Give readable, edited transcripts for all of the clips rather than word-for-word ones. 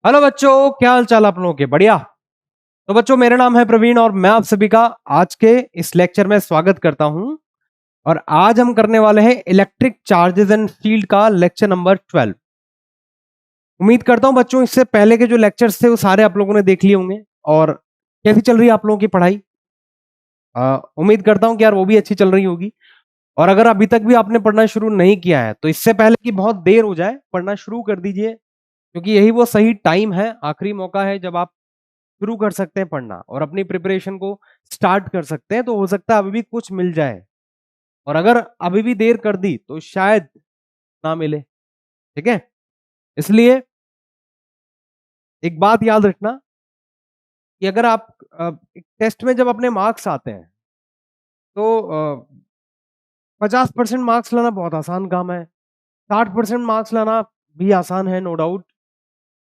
Hello बच्चों, क्या हाल चाल आप लोगों के? बढ़िया। तो बच्चों, मेरा नाम है प्रवीण और मैं आप सभी का आज के इस लेक्चर में स्वागत करता हूं। और आज हम करने वाले हैं इलेक्ट्रिक चार्जेस एंड फील्ड का लेक्चर नंबर 12। उम्मीद करता हूं बच्चों, इससे पहले के जो लेक्चर्स थे वो सारे आप लोगों ने देख लिए होंगे। और कैसी चल रही है आप लोगों की पढ़ाई? उम्मीद करता हूं कि यार वो भी अच्छी चल रही होगी। और अगर अभी तक भी आपने पढ़ना शुरू नहीं किया है तो इससे पहले कि बहुत देर हो जाए, पढ़ना शुरू कर दीजिए, क्योंकि यही वो सही टाइम है, आखिरी मौका है जब आप शुरू कर सकते हैं पढ़ना और अपनी प्रिपरेशन को स्टार्ट कर सकते हैं। तो हो सकता है अभी भी कुछ मिल जाए, और अगर अभी भी देर कर दी तो शायद ना मिले। ठीक है, इसलिए एक बात याद रखना कि अगर आप एक टेस्ट में जब अपने मार्क्स आते हैं तो 50% मार्क्स लाना बहुत आसान काम है। 60% मार्क्स लाना भी आसान है, नो डाउट।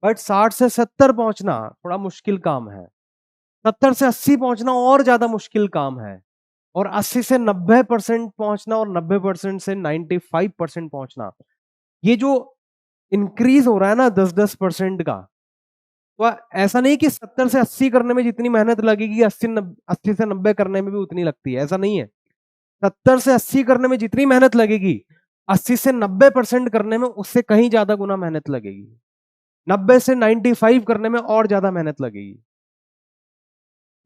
बट 60 से 70 पहुंचना थोड़ा मुश्किल काम है। 70 से 80 पहुंचना और ज्यादा मुश्किल काम है। और 80 से 90% पहुंचना और 90% से 95% पहुंचना, ये जो इंक्रीज हो रहा है ना 10-10% का, तो ऐसा नहीं कि 70 से 80 करने में जितनी मेहनत लगेगी 80 से 90 करने में भी उतनी लगती है, ऐसा नहीं है। 70 से 80 करने में जितनी मेहनत लगेगी 80 से 90% करने में उससे कहीं ज्यादा गुना मेहनत लगेगी। 90 से 95 करने में और ज्यादा मेहनत लगेगी।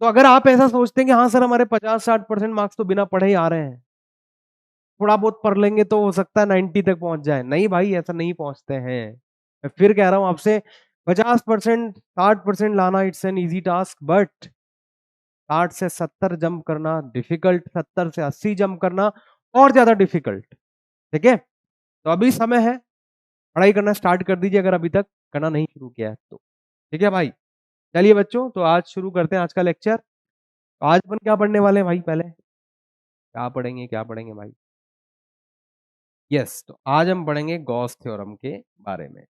तो अगर आप ऐसा सोचते हैं कि हाँ सर हमारे 50-60% मार्क्स तो बिना पढ़े ही आ रहे हैं, थोड़ा बहुत पढ़ लेंगे तो हो सकता है 90 तक पहुंच जाए, नहीं भाई, ऐसा नहीं पहुंचते हैं। मैं फिर कह रहा हूं आपसे, 50% 60% लाना it's an easy task, but 60 से 70 जंप करना डिफिकल्ट, 70 से 80 जंप करना और ज्यादा डिफिकल्ट। ठीक है, तो अभी समय है, पढ़ाई करना स्टार्ट कर दीजिए अगर अभी तक करना नहीं शुरू किया है तो। ठीक है भाई, चलिए बच्चों, तो आज शुरू करते हैं आज का लेक्चर। आज अपन क्या पढ़ने वाले हैं भाई? पहले क्या पढ़ेंगे भाई? यस, तो आज हम पढ़ेंगे गॉस थ्योरम के बारे में।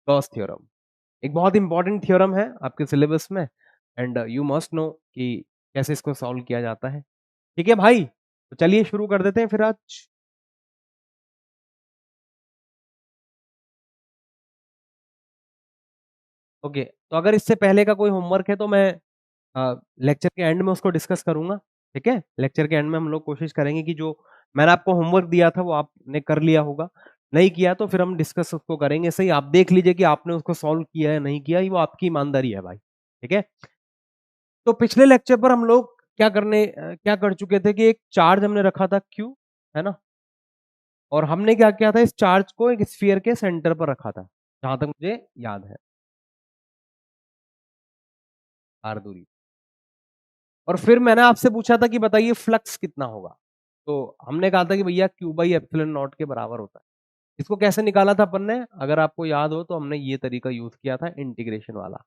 गॉस थ्योरम एक बहुत इंपॉर्टेंट थ्योरम है आपके सिलेबस में, एंड यू मस्ट नो कि कैसे इसको सॉल्व किया जाता है। ठीक है भाई, तो चलिए शुरू कर देते हैं फिर आज। ओके, तो अगर इससे पहले का कोई होमवर्क है तो मैं लेक्चर के एंड में उसको डिस्कस करूंगा। ठीक है, लेक्चर के एंड में हम लोग कोशिश करेंगे कि जो मैंने आपको होमवर्क दिया था वो आपने कर लिया होगा। नहीं किया तो फिर हम डिस्कस उसको करेंगे। सही, आप देख लीजिए कि आपने उसको सॉल्व किया है नहीं किया, ये वो आपकी ईमानदारी है भाई। ठीक है, तो पिछले लेक्चर पर हम लोग क्या कर चुके थे कि एक चार्ज हमने रखा था क्यू, है ना। और हमने क्या किया था, इस चार्ज को एक स्फीयर के सेंटर पर रखा था, जहां तक मुझे याद है, आर दूरी। और फिर मैंने आपसे पूछा था कि बताइए फ्लक्स कितना होगा। तो हमने कहा था कि भैया क्यू बाई एप्सिलॉन नॉट के बराबर होता है। इसको कैसे निकाला था अपन ने? अगर आपको याद हो तो हमने ये तरीका यूज किया था, इंटीग्रेशन वाला।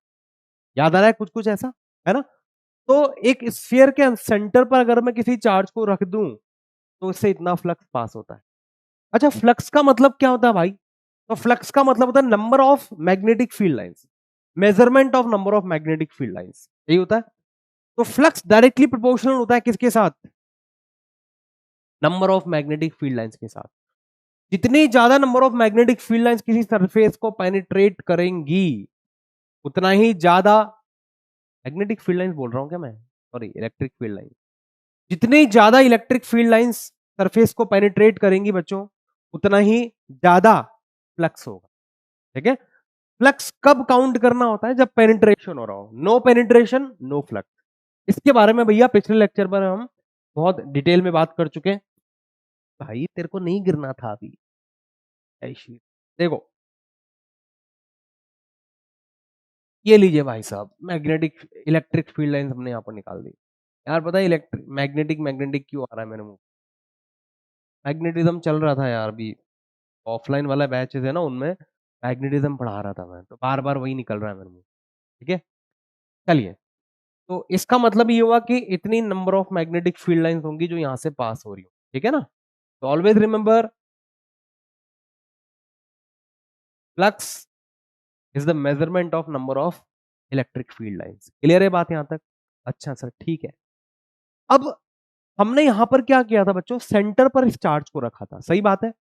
याद आ रहा है कुछ कुछ ऐसा, है ना। तो एक स्फीयर के सेंटर पर अगर मैं किसी चार्ज को रख दूं तो इससे इतना फ्लक्स पास होता है। अच्छा, फ्लक्स का मतलब क्या होता है भाई? तो फ्लक्स का मतलब होता है number of magnetic field lines, measurement of number of magnetic field lines, यही होता है। तो फ्लक्स डायरेक्टली प्रोपोर्शनल होता है किसके साथ? Number of magnetic field lines के साथ। जितनी ज्यादा number of magnetic field lines किसी सरफेस को पेनिट्रेट करेंगी, उतना ही ज्यादा, मैग्नेटिक फील्ड लाइंस बोल रहा हूं क्या मैं, सॉरी, इलेक्ट्रिक फील्ड लाइंस। जितनी ज्यादा इलेक्ट्रिक फील्ड लाइंस सरफेस को पेनिट्रेट करेंगी बच्चों, उतना ही ज्यादा फ्लक्स होगा। ठीक है, फ्लक्स कब काउंट करना होता है? जब पेनिट्रेशन हो रहा हो। No penetration no flux. इसके बारे में भैया पिछले लेक्चर पर हम बहुत डिटेल में बात कर चुके हैं। भाई तेरे को नहीं गिरना था अभी, ऐसी देखो, ये लीजिए भाई साहब, मैग्नेटिक इलेक्ट्रिक फील्ड लाइंस हमने यहाँ पर निकाल दी। यार पता है इलेक्ट्रिक मैग्नेटिक मैग्नेटिक क्यों आ रहा है मेरे मुंह? मैग्नेटिज्म चल रहा था यार अभी, ऑफलाइन वाला बैच है ना, उनमें मैग्नेटिज्म पढ़ा रहा था मैं, तो बार बार वही निकल रहा है मेरे मुंह। ठीक है, चलिए। तो इसका मतलब ये हुआ कि इतनी number of magnetic field lines होंगी जो यहाँ से पास हो रही हो। ठीक है ना। तो always remember, flux is the measurement of number of electric field lines. Clear है बात यहाँ तक? अच्छा सर, ठीक है। अब हमने यहां पर क्या किया था बच्चों, सेंटर पर इस चार्ज को रखा था, सही बात है।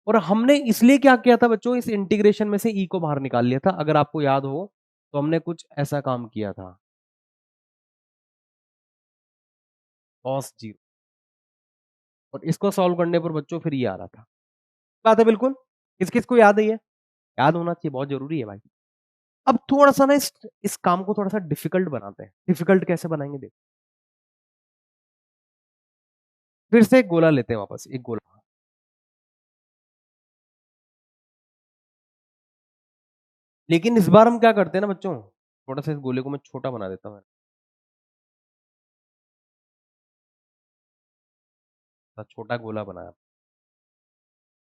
और हमने इसलिए क्या किया था बच्चों, इस इंटीग्रेशन में से ई को बाहर निकाल लिया था, अगर आपको याद हो तो हमने कुछ ऐसा काम किया था, cos 0, और इसको सॉल्व करने पर बच्चों फिर ये आ रहा था। बात है बिल्कुल, किस किस को याद है ये? याद होना चाहिए, बहुत जरूरी है भाई। अब थोड़ा सा ना इस काम को थोड़ा सा डिफिकल्ट बनाते हैं। डिफिकल्ट कैसे बनाएंगे देखो, फिर से एक गोला लेते हैं, वापस एक गोला, लेकिन इस बार हम क्या करते हैं ना बच्चों, थोड़ा सा इस गोले को मैं छोटा बना देता हूँ, छोटा गोला बनाया।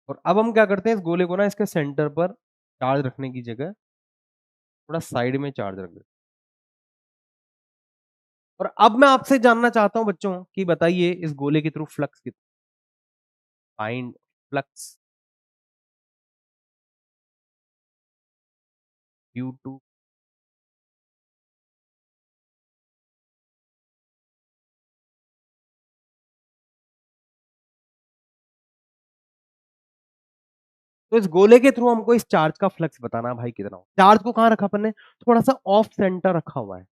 और अब हम क्या करते हैं, इस गोले को ना इसके सेंटर पर चार्ज रखने की जगह थोड़ा साइड में चार्ज रख देते हैं। और अब मैं आपसे जानना चाहता हूं बच्चों कि बताइए इस गोले के थ्रू फ्लक्स कितना, फाइंड फ्लक्स ड्यू टू। तो इस गोले के थ्रू हमको इस चार्ज का फ्लक्स बताना है भाई कितना हो। चार्ज को कहां रखा अपन ने, थोड़ा सा ऑफ सेंटर रखा हुआ है।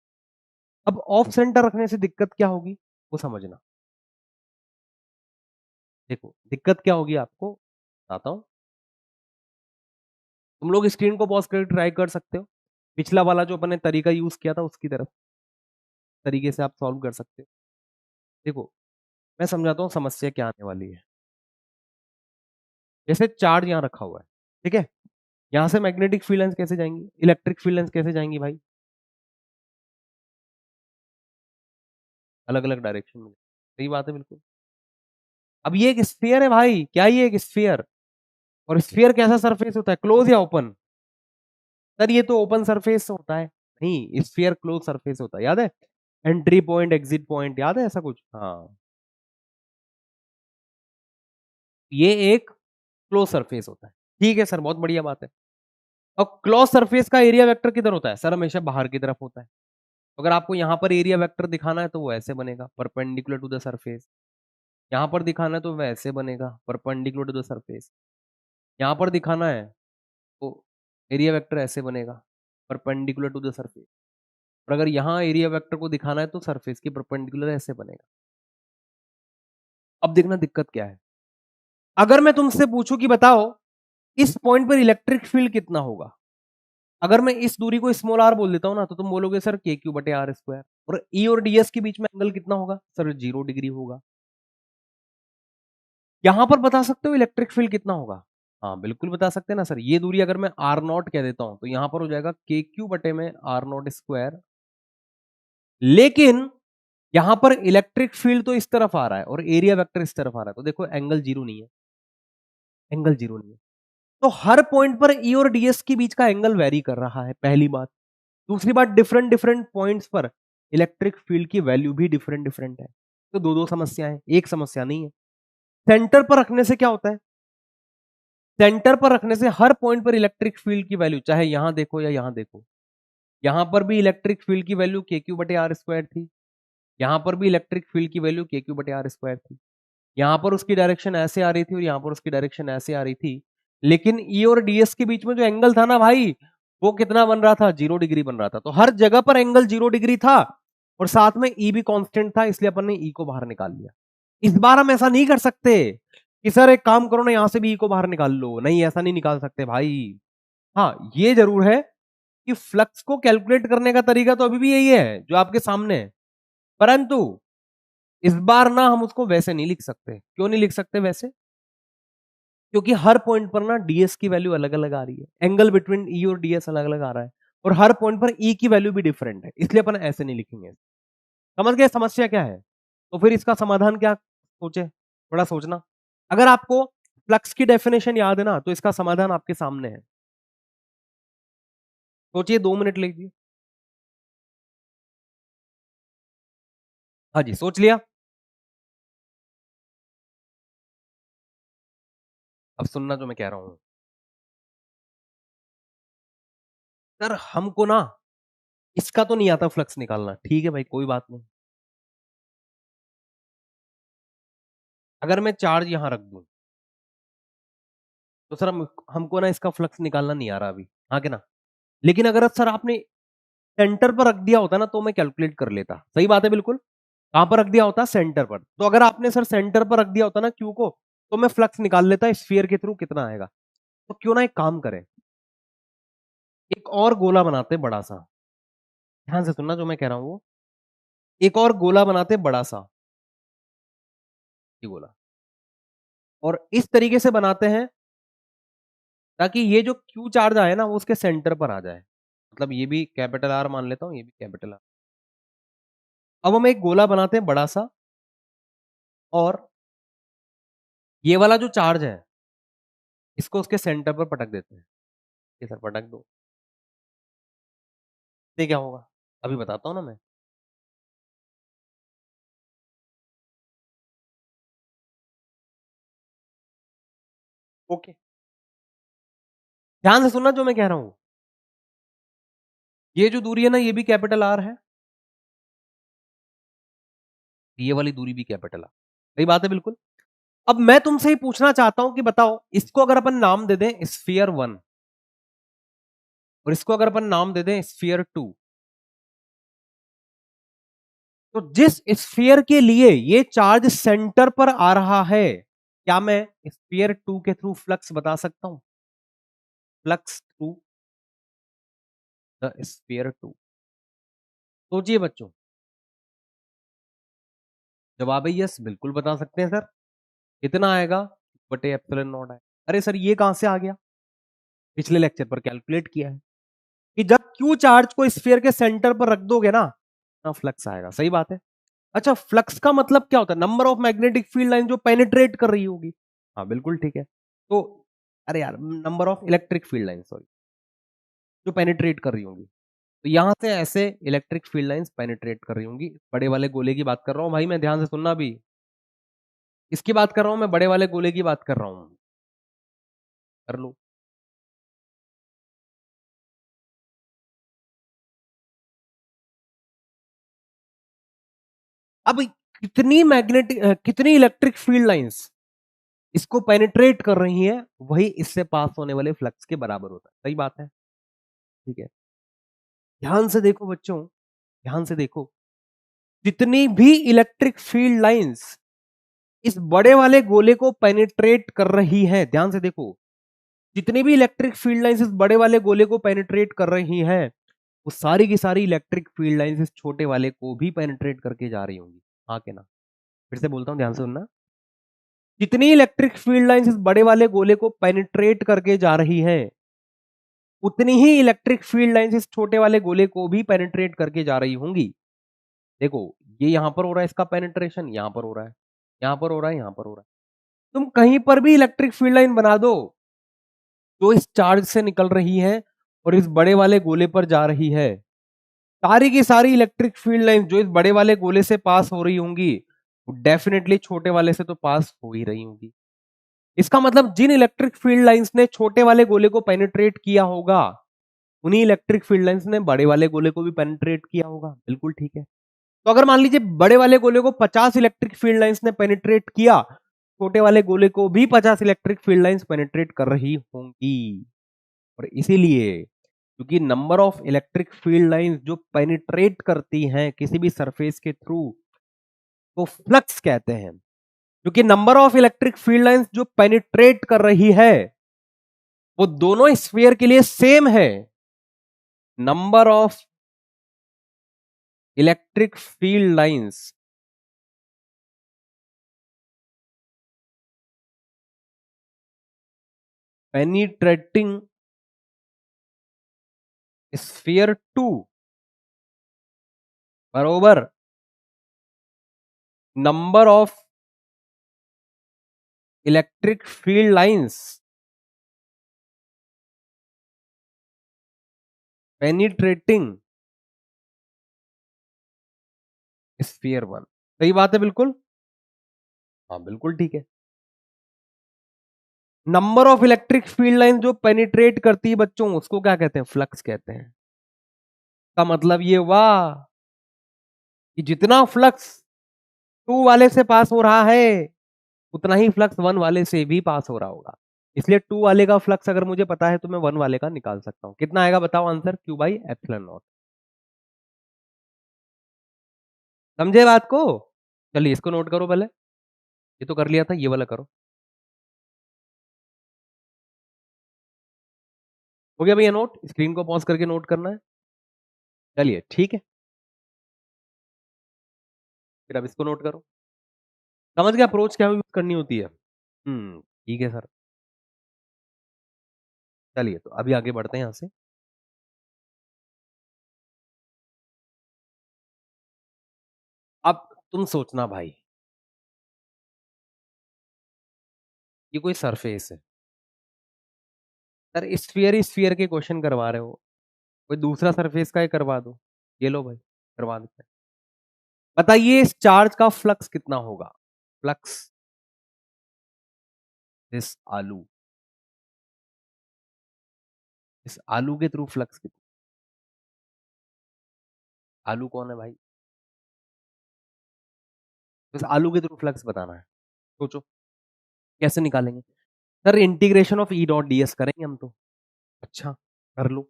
अब ऑफ सेंटर रखने से दिक्कत क्या होगी वो समझना। देखो दिक्कत क्या होगी आपको बताता हूं, तुम लोग स्क्रीन को पॉज करके ट्राई कर सकते हो, पिछला वाला जो अपन ने तरीका यूज किया था उसकी तरफ तरीके से आप सॉल्व कर सकते हो। देखो मैं समझाता हूँ समस्या क्या आने वाली है। जैसे चार्ज यहाँ रखा हुआ है, ठीक है, यहां से मैग्नेटिक फील्ड लाइंस कैसे जाएंगी, इलेक्ट्रिक फील्ड लाइंस कैसे जाएंगी भाई, अलग अलग डायरेक्शन में। सही बात है बिल्कुल। अब ये एक स्फीयर है भाई, क्या ये एक स्फीयर, और स्फीयर कैसा सरफेस होता है, क्लोज या ओपन? सर ये तो ओपन सरफेस होता है, नहीं स्फीयर क्लोज सरफेस होता है, याद है, एंट्री पॉइंट एग्जिट पॉइंट, याद है ऐसा कुछ? हाँ, ये एक क्लोज सरफेस होता है। ठीक है सर, बहुत बढ़िया बात है। और क्लोज सरफेस का एरिया वेक्टर किधर होता है सर, हमेशा बाहर की तरफ होता है। अगर आपको यहां पर एरिया वेक्टर दिखाना है तो वो ऐसे बनेगा, परपेंडिकुलर टू द सरफेस। यहां पर दिखाना है तो वैसे बनेगा, परपेंडिकुलर टू द सरफेस। यहां पर दिखाना है तो एरिया वेक्टर ऐसे बनेगा, परपेंडिकुलर टू द सरफेस। और अगर यहाँ एरिया वेक्टर को दिखाना है तो सरफेस की परपेंडिकुलर ऐसे बनेगा। अब देखना दिक्कत क्या है, अगर मैं तुमसे पूछूं कि बताओ इस पॉइंट पर इलेक्ट्रिक फील्ड कितना होगा, अगर मैं इस दूरी को स्मॉल आर बोल देता हूं ना तो तुम बोलोगे सर के क्यू बटे आर स्क्वायर, और ई और डीएस के बीच में एंगल कितना होगा सर, 0 डिग्री होगा। यहां पर बता सकते हो इलेक्ट्रिक फील्ड कितना होगा? हाँ बिल्कुल बता सकते हैं ना सर, ये दूरी अगर मैं आर नॉट कह देता हूं तो यहां पर हो जाएगा के क्यू बटे में आर नॉट स्क्वायर। लेकिन यहां पर इलेक्ट्रिक फील्ड तो इस तरफ आ रहा है और एरिया वेक्टर इस तरफ आ रहा है, तो देखो एंगल जीरो नहीं है, एंगल जीरो नहीं है। तो हर पॉइंट पर ई और डीएस के बीच का एंगल वेरी कर रहा है, पहली बात। दूसरी बात, डिफरेंट डिफरेंट पॉइंट्स पर इलेक्ट्रिक फील्ड की वैल्यू भी डिफरेंट डिफरेंट है। तो दो दो समस्या है, एक समस्या नहीं है। सेंटर पर रखने से क्या होता है, सेंटर पर रखने से हर पॉइंट पर इलेक्ट्रिक फील्ड की वैल्यू, चाहे यहां देखो या यहां देखो, यहां पर भी इलेक्ट्रिक फील्ड की वैल्यू के क्यू बटे आर स्क्वायर थी, यहां पर भी इलेक्ट्रिक फील्ड की वैल्यू के क्यू बटे आर स्क्वायर थी। यहां पर उसकी डायरेक्शन ऐसे आ रही थी और यहां पर उसकी डायरेक्शन ऐसे आ रही थी। लेकिन ई और डीएस के बीच में जो एंगल था ना भाई, वो कितना बन रहा था, 0 डिग्री बन रहा था। तो हर जगह पर एंगल 0 डिग्री था, और साथ में ई भी कांस्टेंट था, इसलिए अपन ने ई को बाहर निकाल लिया। इस बार हम ऐसा नहीं कर सकते कि सर एक काम करो ना, यहां से भी ई को बाहर निकाल लो, नहीं ऐसा नहीं निकाल सकते भाई। हाँ ये जरूर है कि फ्लक्स को कैलकुलेट करने का तरीका तो अभी भी यही है जो आपके सामने है, परंतु इस बार ना हम उसको वैसे नहीं लिख सकते। क्यों नहीं लिख सकते वैसे? क्योंकि हर पॉइंट पर ना डीएस की वैल्यू अलग अलग आ रही है, एंगल बिटवीन ई और डीएस अलग अलग आ रहा है, और हर पॉइंट पर ई की वैल्यू भी डिफरेंट है, इसलिए अपन ऐसे नहीं लिखेंगे। समझ गए समस्या क्या है? तो फिर इसका समाधान क्या सोचे, थोड़ा सोचना। अगर आपको फ्लक्स की डेफिनेशन याद है ना तो इसका समाधान आपके सामने है, सोचिए, 2 मिनट लीजिए। हाँ जी, सोच लिया? अब सुनना जो मैं कह रहा हूं। सर हमको ना इसका तो नहीं आता फ्लक्स निकालना, ठीक है भाई कोई बात नहीं। अगर मैं चार्ज यहां रख दूं, तो सर हमको ना इसका फ्लक्स निकालना नहीं आ रहा अभी, हाँ के ना। लेकिन अगर सर आपने सेंटर पर रख दिया होता ना तो मैं कैलकुलेट कर लेता। सही बात है बिल्कुल। कहां पर रख दिया होता? सेंटर पर। तो अगर आपने सर सेंटर पर रख दिया होता ना क्यू को, तो मैं फ्लक्स निकाल लेता स्फीयर के थ्रू कितना आएगा। तो क्यों ना एक काम करें, एक और गोला बनाते बड़ा सा। ध्यान से सुनना जो मैं कह रहा हूं वो, एक और गोला बनाते बड़ा सा, ये गोला। और इस तरीके से बनाते हैं ताकि ये जो क्यू चार्ज आए ना वो उसके सेंटर पर आ जाए। मतलब ये भी कैपिटल आर मान लेता हूं, ये भी कैपिटल आर। अब हम एक गोला बनाते हैं बड़ा सा, और ये वाला जो चार्ज है इसको उसके सेंटर पर पटक देते हैं। ये सर पटक दो, ये क्या होगा अभी बताता हूं ना मैं। ओके, ध्यान से सुनना जो मैं कह रहा हूं। ये जो दूरी है ना ये भी कैपिटल आर है, ये वाली दूरी भी कैपिटल आर। सही बात है बिल्कुल। अब मैं तुमसे ही पूछना चाहता हूं कि बताओ, इसको अगर अपन नाम दे दें स्फीयर 1, और इसको अगर अपन नाम दे दें स्फीयर 2, तो जिस स्फीयर के लिए ये चार्ज सेंटर पर आ रहा है, क्या मैं स्फीयर 2 के थ्रू फ्लक्स बता सकता हूं? Flux through the sphere 2। सोचिए बच्चों, जवाब है यस, बिल्कुल बता सकते हैं सर। कितना आएगा? बटे एप्सिलॉन नॉट आएगा। अरे सर ये कहां से आ गया? पिछले लेक्चर पर कैलकुलेट किया है कि जब क्यू चार्ज को स्फीयर के सेंटर पर रख दोगे ना फ्लक्स आएगा। सही बात है। अच्छा, फ्लक्स का मतलब क्या होता है? Number of magnetic field line जो पेनिट्रेट कर रही होगी। हाँ बिल्कुल ठीक है। तो अरे यार, number of electric field line, sorry, जो पेनिट्रेट कर रही होंगी। तो यहां से ऐसे इलेक्ट्रिक फील्ड लाइंस पेनिट्रेट कर रही होंगी। बड़े वाले गोले की बात कर रहा हूं भाई मैं, ध्यान से सुनना भी। इसकी बात कर रहा हूं मैं, बड़े वाले गोले की बात कर रहा हूं। कर लो। अब कितनी मैग्नेटिक कितनी इलेक्ट्रिक फील्ड लाइंस इसको पेनिट्रेट कर रही हैं, वही इससे पास होने वाले फ्लक्स के बराबर होता है। सही बात है। ठीक है, ध्यान से देखो बच्चों, ध्यान से देखो। जितनी भी इलेक्ट्रिक फील्ड लाइंस इस बड़े वाले गोले को पेनिट्रेट कर रही है, ध्यान से देखो, जितनी भी इलेक्ट्रिक फील्ड लाइंस इस बड़े वाले गोले को पेनिट्रेट कर रही हैं, वो सारी की सारी इलेक्ट्रिक फील्ड लाइंस इस छोटे वाले को भी पेनिट्रेट करके जा रही होंगी। हाँ के ना? फिर से बोलता हूं, ध्यान से सुनना। जितनी इलेक्ट्रिक फील्ड लाइंस इस बड़े वाले गोले को पेनिट्रेट करके जा रही है, उतनी ही इलेक्ट्रिक फील्ड लाइंस इस छोटे वाले गोले को भी पेनिट्रेट करके जा रही होंगी। देखो, ये यहां पर हो रहा है, इसका पेनिट्रेशन यहां पर हो रहा है, यहां पर हो रहा है, यहां पर हो रहा है। तुम कहीं पर भी इलेक्ट्रिक फील्ड लाइन बना दो जो इस चार्ज से निकल रही है और इस बड़े वाले गोले पर जा रही है, सारी की सारी इलेक्ट्रिक फील्ड लाइन जो इस बड़े वाले गोले से पास हो रही होंगी, वो डेफिनेटली छोटे वाले से तो पास हो ही रही होंगी। इसका मतलब जिन इलेक्ट्रिक फील्ड लाइंस ने छोटे वाले गोले को पेनिट्रेट किया होगा, उन्हीं इलेक्ट्रिक फील्ड लाइंस ने बड़े वाले गोले को भी पेनिट्रेट किया होगा। बिल्कुल ठीक है। तो अगर मान लीजिए बड़े वाले गोले को 50 इलेक्ट्रिक फील्ड लाइंस ने पेनिट्रेट किया, छोटे वाले गोले को भी 50 इलेक्ट्रिक फील्ड लाइंस पेनिट्रेट कर रही होंगी। और इसीलिए, क्योंकि number of electric field lines जो पेनिट्रेट करती हैं किसी भी सरफेस के थ्रू, तो फ्लक्स कहते हैं। क्योंकि number of electric field lines जो पेनिट्रेट कर रही है वो दोनों स्फीयर के लिए सेम है। Number of electric field lines penetrating sphere 2 बरोबर number of electric field lines penetrating sphere 1। सही बात है बिल्कुल। हाँ बिल्कुल ठीक है। Number of electric field line जो पेनिट्रेट करती है बच्चों, उसको क्या कहते हैं? फ्लक्स कहते हैं। का मतलब ये हुआ कि जितना फ्लक्स 2 वाले से पास हो रहा है, उतना ही फ्लक्स 1 वाले से भी पास हो रहा होगा। इसलिए 2 वाले का फ्लक्स अगर मुझे पता है तो मैं 1 वाले का निकाल सकता हूं। कितना आएगा बताओ answer, Q by epsilon not. समझे बात को? चलिए इसको नोट करो पहले, ये तो कर लिया था, ये वाला करो। हो गया भैया नोट? स्क्रीन को पॉज करके नोट करना है। चलिए ठीक है, फिर अब इसको नोट करो। समझ गया अप्रोच क्या यूज करनी होती है? ठीक है सर। चलिए तो अभी आगे बढ़ते हैं यहां से। अब तुम सोचना भाई, ये कोई सरफेस है सर, स्फीयर स्फीयर के क्वेश्चन करवा रहे हो, कोई दूसरा सरफेस का ही करवा दो। ये लो भाई, करवा देते हैं। बताइए इस चार्ज का फ्लक्स कितना होगा? फ्लक्स दिस आलू, इस आलू के थ्रू फ्लक्स कितना? आलू कौन है भाई? तो इस आलू के थ्रू फ्लक्स बताना है। सोचो कैसे निकालेंगे? Sir integration of E dot D S करेंगे हम तो। अच्छा, कर लो।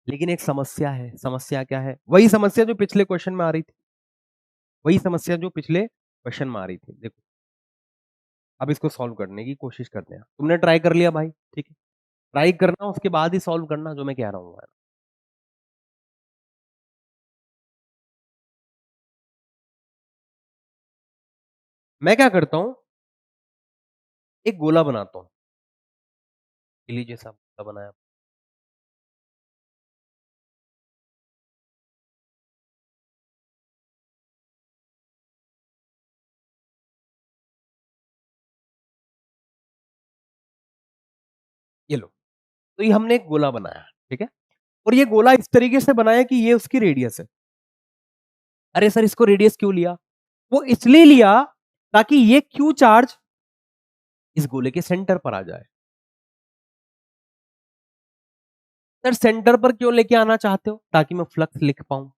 लेकिन एक समस्या है। समस्या क्या है? वही समस्या जो पिछले क्वेश्चन में आ रही थी, वही समस्या जो पिछले क्वेश्चन में आ रही थी। देखो अब इसको सॉल्व करने की कोशिश करते हैं। तुमने ट्राई कर लिया भाई, ठीक है, ट्राई करना उसके बाद ही सॉल्व करना जो मैं कह रहा हूँ। मैं क्या करता हूं, एक गोला बनाता हूं। ये लीजिए साहब, गोला बनाया। ये लो, तो ये हमने एक गोला बनाया, ठीक है, और ये गोला इस तरीके से बनाया कि ये उसकी रेडियस है। अरे सर इसको रेडियस क्यों लिया? वो इसलिए लिया ताकि ये क्यू चार्ज इस गोले के सेंटर पर आ जाए। सर सेंटर पर क्यों लेके आना चाहते हो? ताकि मैं फ्लक्स लिख पाऊं।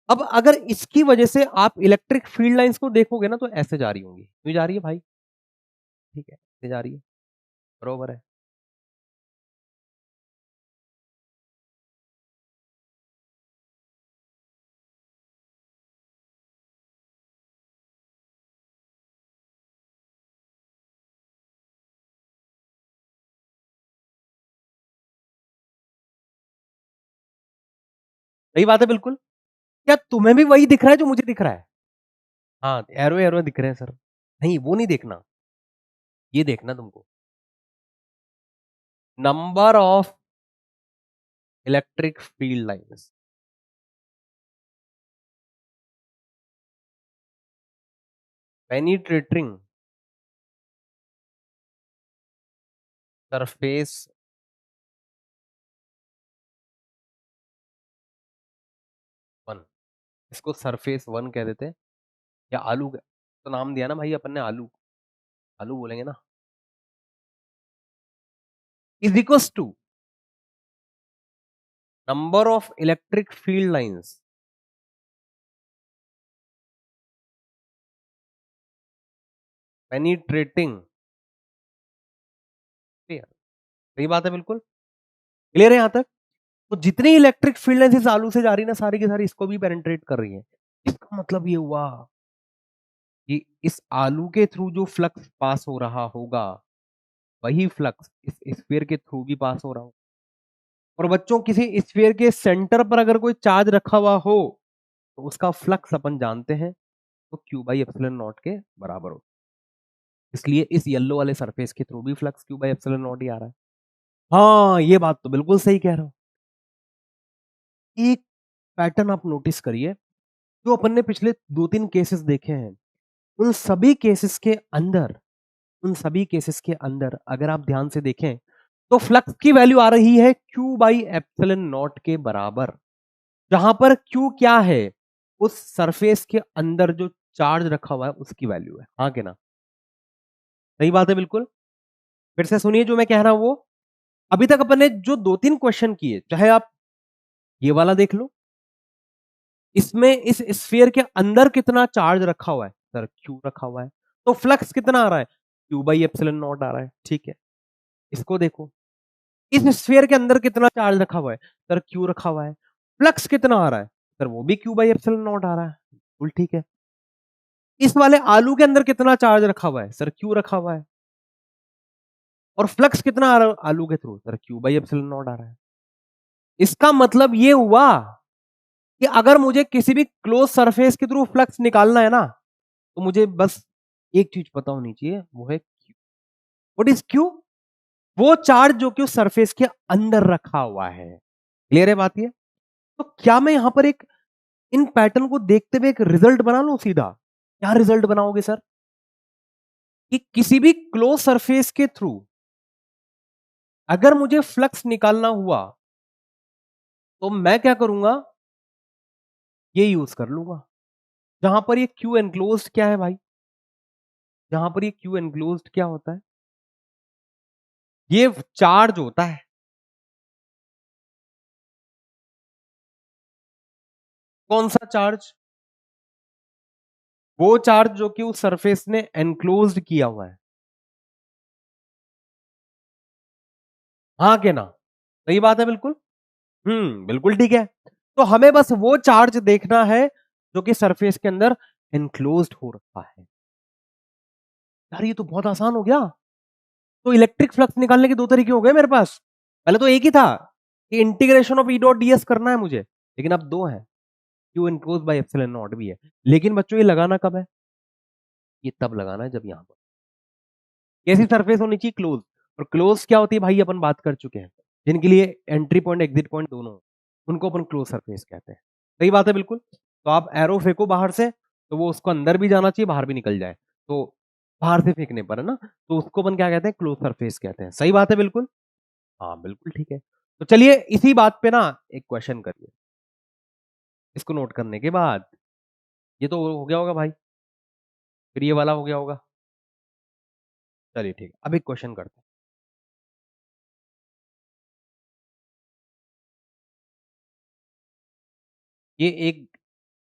अब अगर इसकी वजह से आप इलेक्ट्रिक फील्ड लाइंस को देखोगे ना, तो ऐसे जा रही होंगी। क्यों जा रही है भाई? ठीक है, ऐसे जा रही है, बरोबर है। सही बात है बिल्कुल। क्या तुम्हें भी वही दिख रहा है जो मुझे दिख रहा है? हाँ, एरो एरो दिख रहे हैं सर। नहीं वो नहीं देखना, ये देखना तुमको, number of electric field lines penetrating surface one. इसको सरफेस वन कह देते हैं, या आलू तो नाम दिया ना भाई अपन ने, आलू, आलू बोलेंगे ना। Is equal to number of electric field lines penetrating. सही बात है बिल्कुल, क्लियर है यहां तक? तो जितनी इलेक्ट्रिक फील्ड लाइंस इस आलू से जा रही है ना, सारी की सारी इसको भी पेनिट्रेट कर रही है। इसका मतलब ये हुआ कि इस आलू के थ्रू जो फ्लक्स पास हो रहा होगा, वही फ्लक्स इस स्फीयर के थ्रू भी पास हो रहा हो। और बच्चों किसी स्फीयर के सेंटर पर अगर कोई चार्ज रखा हुआ हो, तो उसका फ्लक्स अपन जानते हैं, तो क्यू बाई एप्सिलॉन नॉट के बराबर हो। इसलिए इस येलो वाले सरफेस के थ्रू भी flux Q by epsilon not ही आ रहा है। हाँ ये बात तो बिल्कुल सही कह रहा हूं। एक पैटर्न आप नोटिस करिए, जो अपन ने पिछले 2-3 केसेस देखे हैं, उन सभी केसेस के अंदर, उन सभी केसेस के अंदर अगर आप ध्यान से देखें, तो फ्लक्स की वैल्यू आ रही है क्यू बाई एप्सिलॉन नॉट के बराबर। जहां पर क्यू क्या है? उस सरफेस के अंदर जो चार्ज रखा हुआ है उसकी वैल्यू है। हाँ के ना? सही बात है बिल्कुल। फिर से सुनिए जो मैं कह रहा हूं वो, अभी तक अपन ने जो 2-3 क्वेश्चन किए, चाहे आप ये वाला देख लो, इसमें इस स्फीयर के अंदर कितना चार्ज रखा हुआ है? सर क्यू रखा हुआ है, तो फ्लक्स कितना आ रहा है? क्यू बाई एप्सिलॉन नॉट आ रहा है, ठीक है। इसको देखो, इस स्फीयर के अंदर कितना चार्ज रखा हुआ है सर, क्यू रखा हुआ है। फ्लक्स कितना आ रहा है सर, वो भी क्यू बाई एप्सिलॉन नॉट आ रहा है, बिल्कुल ठीक है। इस वाले आलू के अंदर कितना चार्ज रखा हुआ है सर, क्यू रखा हुआ है। और फ्लक्स कितना आ रहा है आलू के through sir, Q by epsilon not आ रहा है। इसका मतलब ये हुआ कि अगर मुझे किसी भी क्लोज सरफेस के थ्रू फ्लक्स निकालना है ना, तो मुझे बस एक चीज पता होनी चाहिए, वो है क्यू। What is Q? वो चार्ज जो कि उस सरफेस के अंदर रखा हुआ है। क्लियर है बात ये? तो क्या मैं यहां पर एक इन पैटर्न को देखते हुए एक रिजल्ट बना लूं सीधा? क्या रिजल्ट बनाओगे सर? कि किसी भी क्लोज सरफेस के थ्रू अगर मुझे फ्लक्स निकालना हुआ तो मैं क्या करूंगा, ये यूज कर लूंगा। जहां पर ये क्यू एनक्लोज्ड क्या है भाई, जहां पर ये क्यू एनक्लोज्ड क्या होता है, ये चार्ज होता है। कौन सा चार्ज? वो चार्ज जो कि उस सरफेस ने एनक्लोज्ड किया हुआ है। हाँ के ना? सही बात है बिल्कुल। बिल्कुल ठीक है। तो हमें बस वो चार्ज देखना है जो कि सरफेस के अंदर एनक्लोज्ड हो रखा है। यार ये तो बहुत आसान हो गया। तो इलेक्ट्रिक फ्लक्स निकालने के दो तरीके हो गए मेरे पास। पहले तो एक ही था कि integration of E dot DS करना है मुझे, लेकिन अब दो है, Q enclose by epsilon not भी है। लेकिन बच्चों ये लगाना कब है? ये तब लगाना है जब यहां पर कैसी सरफेस होनी चाहिए, क्लोज। और क्लोज क्या होती है भाई, अपन बात कर चुके हैं, जिनके लिए एंट्री पॉइंट एग्जिट पॉइंट दोनों, उनको अपन क्लोज सरफेस कहते हैं। सही बात है बिल्कुल। तो आप एरो फेंको बाहर से, तो वो उसको अंदर भी जाना चाहिए, बाहर भी निकल जाए। तो बाहर से फेंकने पर है ना, तो उसको अपन क्या कहते हैं, क्लोज सरफेस कहते हैं। सही बात है बिल्कुल। हाँ बिल्कुल ठीक है। तो चलिए इसी बात पे ना एक क्वेश्चन करिए, इसको नोट करने के बाद। ये तो हो गया होगा भाई, फिर ये वाला हो गया होगा। चलिए ठीक है, अब एक क्वेश्चन करते हैं। ये एक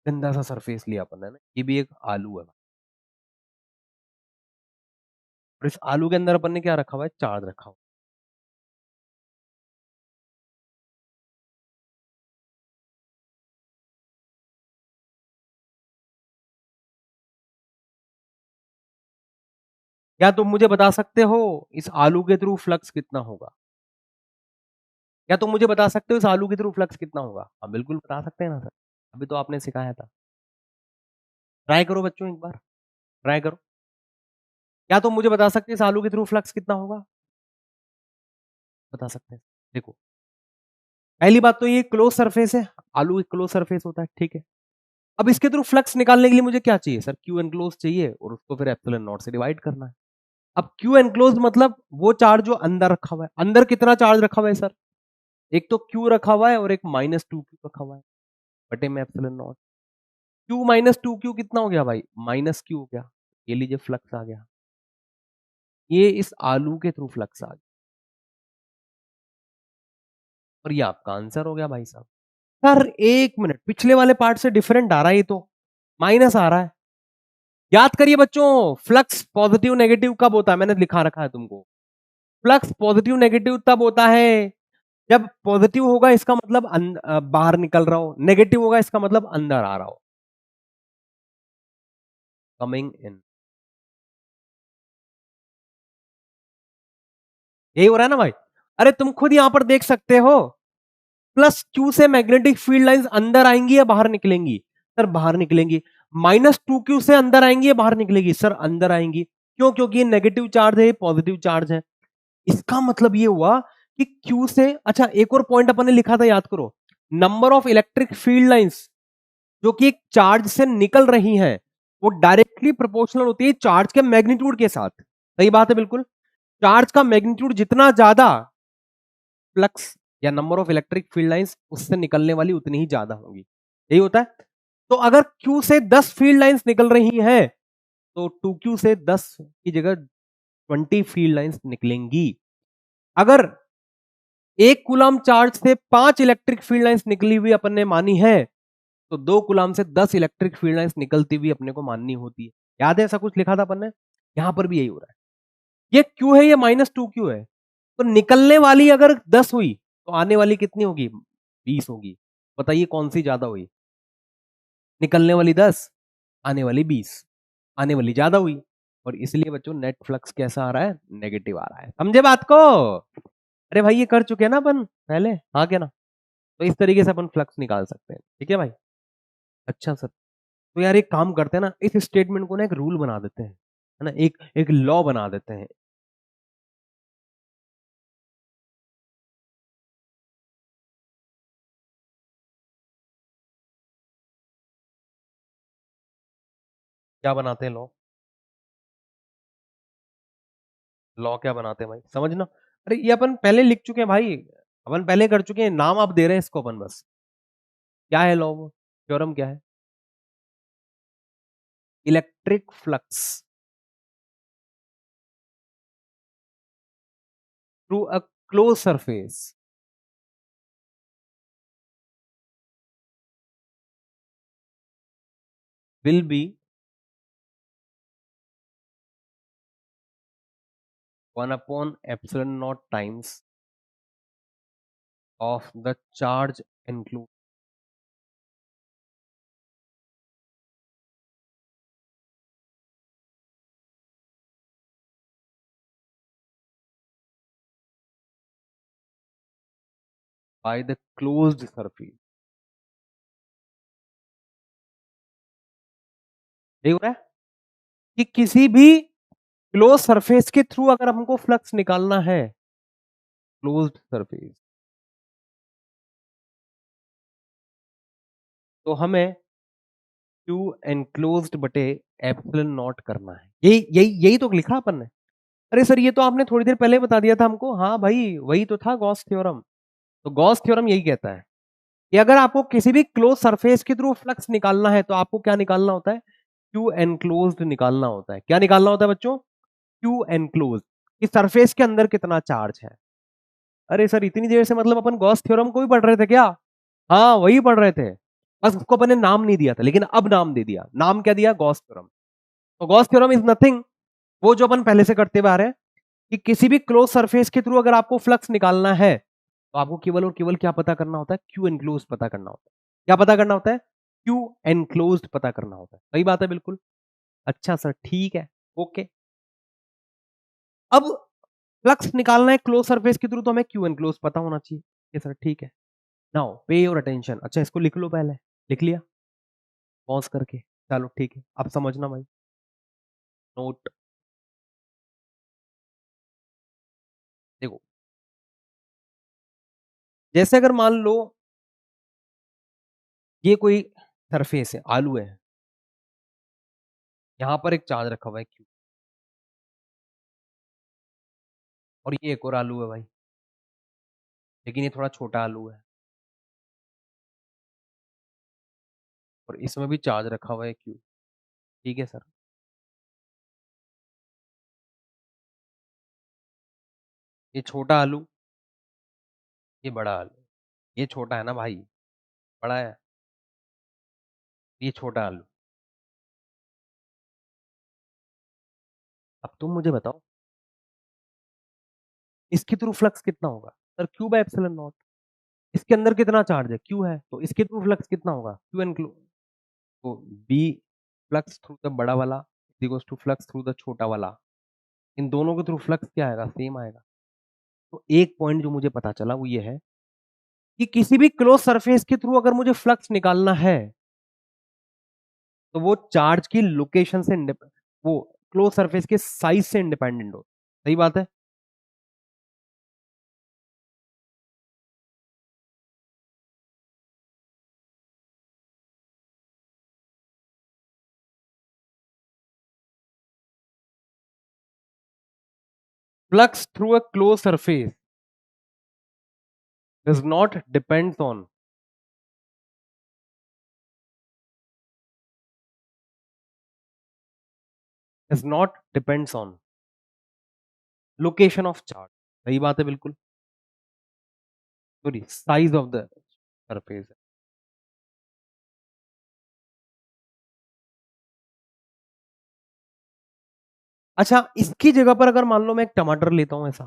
गंदा सा सरफेस लिया अपन ने ना, ये भी एक आलू है। और इस आलू के अंदर अपन ने क्या रखा हुआ है, चार्ज रखा हुआ है। क्या तुम मुझे बता सकते हो इस आलू के थ्रू फ्लक्स कितना होगा? क्या तुम मुझे बता सकते हो इस आलू के थ्रू फ्लक्स कितना होगा? हाँ बिल्कुल बता सकते हैं ना सर, अभी तो आपने सिखाया था। ट्राई करो बच्चों एक बार, ट्राई करो। क्या तुम मुझे बता सकते हो इस आलू के थ्रू फ्लक्स कितना होगा? बता सकते हैं? देखो, पहली बात तो ये क्लोज सरफेस है, आलू एक क्लोज सरफेस होता है, ठीक है। अब इसके थ्रू फ्लक्स निकालने के लिए मुझे क्या चाहिए सर, क्यू एनक्लोज चाहिए, और उसको फिर एप्सिलॉन नॉट से डिवाइड करना है। अब क्यू एनक्लोज मतलब वो चार्ज जो अंदर रखा हुआ है। अंदर कितना चार्ज रखा हुआ है सर? एक तो क्यू रखा हुआ है और एक -2q रखा हुआ है, बटे में एप्सिलॉन नॉट। क्यू -2q कितना हो गया भाई, -q हो गया। ये लीजिए फ्लक्स आ गया, ये इस आलू के थ्रू फ्लक्स आ गया, और ये आपका आंसर हो गया भाई साहब। सर एक मिनट, पिछले वाले पार्ट से डिफरेंट आ रहा है, ये तो माइनस आ रहा है। याद करिए बच्चों, फ्लक्स पॉजिटिव नेगेटिव कब होता है, मैंने लिखा रखा है तुमको। फ्लक्स पॉजिटिव नेगेटिव तब होता है जब पॉजिटिव होगा इसका मतलब बाहर निकल रहा हो, नेगेटिव होगा इसका मतलब अंदर आ रहा हो, कमिंग इन। यही हो रहा है ना भाई? अरे तुम खुद यहां पर देख सकते हो, प्लस क्यू से मैग्नेटिक फील्ड लाइंस अंदर आएंगी या बाहर निकलेंगी? सर बाहर निकलेंगी। -2q से अंदर आएंगी या बाहर निकलेगी? सर अंदर आएंगी। क्यों? क्योंकि ये नेगेटिव चार्ज है, पॉजिटिव चार्ज है। इसका मतलब ये हुआ कि क्यू से, अच्छा एक और पॉइंट अपन ने लिखा था, याद करो। Number of electric field lines जो कि एक चार्ज से निकल रही हैं, वो डायरेक्टली प्रोपोर्शनल होती है चार्ज के मैग्नीट्यूड के साथ। सही बात है बिल्कुल। चार्ज का मैग्नीट्यूड जितना ज्यादा, फ्लक्स या number of electric field lines उससे निकलने वाली उतनी ही ज्यादा होगी। यही होता है। तो अगर Q से 10 फील्ड लाइंस निकल रही हैं, तो 2Q से 10 की जगह 20 फील्ड लाइंस निकलेंगी। अगर एक कूलम चार्ज से 5 इलेक्ट्रिक फील्ड लाइंस निकली हुई अपन ने मानी है, तो 2 कूलम से 10 इलेक्ट्रिक फील्ड लाइंस निकलती हुई अपने को माननी होती है। याद है ऐसा कुछ लिखा था अपन ने? यहां पर भी यही हो रहा है। ये क्यू है, ये -2q है। तो निकलने वाली अगर 10 हुई तो आने वाली कितनी होगी? 20 होगी। बताइए कौन सी ज्यादा हुई? निकलने वाली 10, आने वाली 20, आने वाली ज्यादा हुई। और इसलिए बच्चों नेट फ्लक्स कैसा आ रहा है? नेगेटिव आ रहा है। समझे बात को? अरे भाई ये कर चुके हैं ना अपन पहले, हाँ क्या ना? तो इस तरीके से अपन फ्लक्स निकाल सकते हैं। ठीक है भाई? अच्छा सर, तो यार एक काम करते हैं ना, इस स्टेटमेंट को ना एक रूल बना देते हैं, है ना, एक एक लॉ बना देते हैं। क्या बनाते हैं लॉ? लॉ क्या बनाते हैं भाई, समझना। अरे ये अपन पहले लिख चुके हैं भाई, अपन पहले कर चुके हैं, नाम आप दे रहे हैं इसको अपन बस। क्या है लॉ? वो थ्योरम क्या है? Electric flux through a close surface will be 1 upon epsilon naught times of the charge included by the closed surface। ठीक हो रहा है कि किसी भी क्लोज सरफेस के थ्रू अगर हमको फ्लक्स निकालना है, क्लोज्ड सरफेस, तो हमें क्यू एनक्लोज्ड बटे एप्सिलॉन नॉट करना है। यही यही यही तो लिखा अपन ने। अरे सर ये तो आपने थोड़ी देर पहले बता दिया था हमको। हाँ भाई वही तो था गॉस थ्योरम। तो गॉस थ्योरम यही कहता है कि अगर आपको किसी भी क्लोज सरफेस के थ्रू फ्लक्स निकालना है तो आपको क्या निकालना होता है? क्यू एनक्लोज्ड निकालना होता है। क्या निकालना होता है बच्चों? Q enclosed. इस सरफेस के अंदर कितना चार्ज है। अरे सर इतनी देर से मतलब अपन गॉस थ्योरम को भी पढ़ रहे थे क्या? हाँ वही पढ़ रहे थे, बस उसको अपन ने नाम नहीं दिया था, लेकिन अब नाम दे दिया। नाम क्या दिया? Gauss theorem. तो गॉस थ्योरम इज नथिंग, वो जो अपन पहले से करते हुए आ रहे हैं, कि किसी भी क्लोज सरफेस के थ्रू अगर आपको फ्लक्स निकालना है तो आपको केवल और केवल क्या पता करना होता है? क्यू एनक्लोज पता करना होता है। क्या पता करना होता है? क्यू एनक्लोज पता करना होता है। सही बात है बिल्कुल। अच्छा सर ठीक है, ओके। अब फ्लक्स निकालना है क्लोज सरफेस के थ्रू तो हमें क्यू एनक्लोज पता होना चाहिए। ये सर ठीक है। नाउ पे योर अटेंशन। अच्छा इसको लिख लो पहले। लिख लिया? पॉज करके। चलो ठीक है, अब समझना भाई। नोट। देखो, जैसे अगर मान लो ये कोई सरफेस है, आलू है, यहां पर एक चार्ज रखा हुआ है क्यू, और ये एक और आलू है भाई, लेकिन ये थोड़ा छोटा आलू है, और इसमें भी चार्ज रखा हुआ है क्यू। ठीक है सर। ये छोटा आलू, ये बड़ा आलू। ये छोटा है ना भाई, बड़ा है, ये छोटा आलू। अब तुम मुझे बताओ इसके थ्रू फ्लक्स कितना होगा? Sir Q by epsilon not. इसके अंदर कितना चार्ज है? क्यू है, तो इसके थ्रू फ्लक्स कितना होगा? Q N Q. तो बी फ्लक्स थ्रू द बड़ा वाला equals to flux through the छोटा वाला। इन दोनों के थ्रू फ्लक्स क्या आएगा? सेम आएगा। तो एक पॉइंट जो मुझे पता चला वो ये है कि किसी भी क्लोज सरफेस के थ्रू अगर मुझे फ्लक्स निकालना है तो वो चार्ज की लोकेशन से वो क्लोज सरफेस के साइज से इंडिपेंडेंट हो। सही बात है। Flux through a close surface does not depends on does not depends on location of charge. सही बात है बिल्कुल। Sorry, size of the surface. अच्छा, इसकी जगह पर अगर मान लो मैं एक टमाटर लेता हूं ऐसा,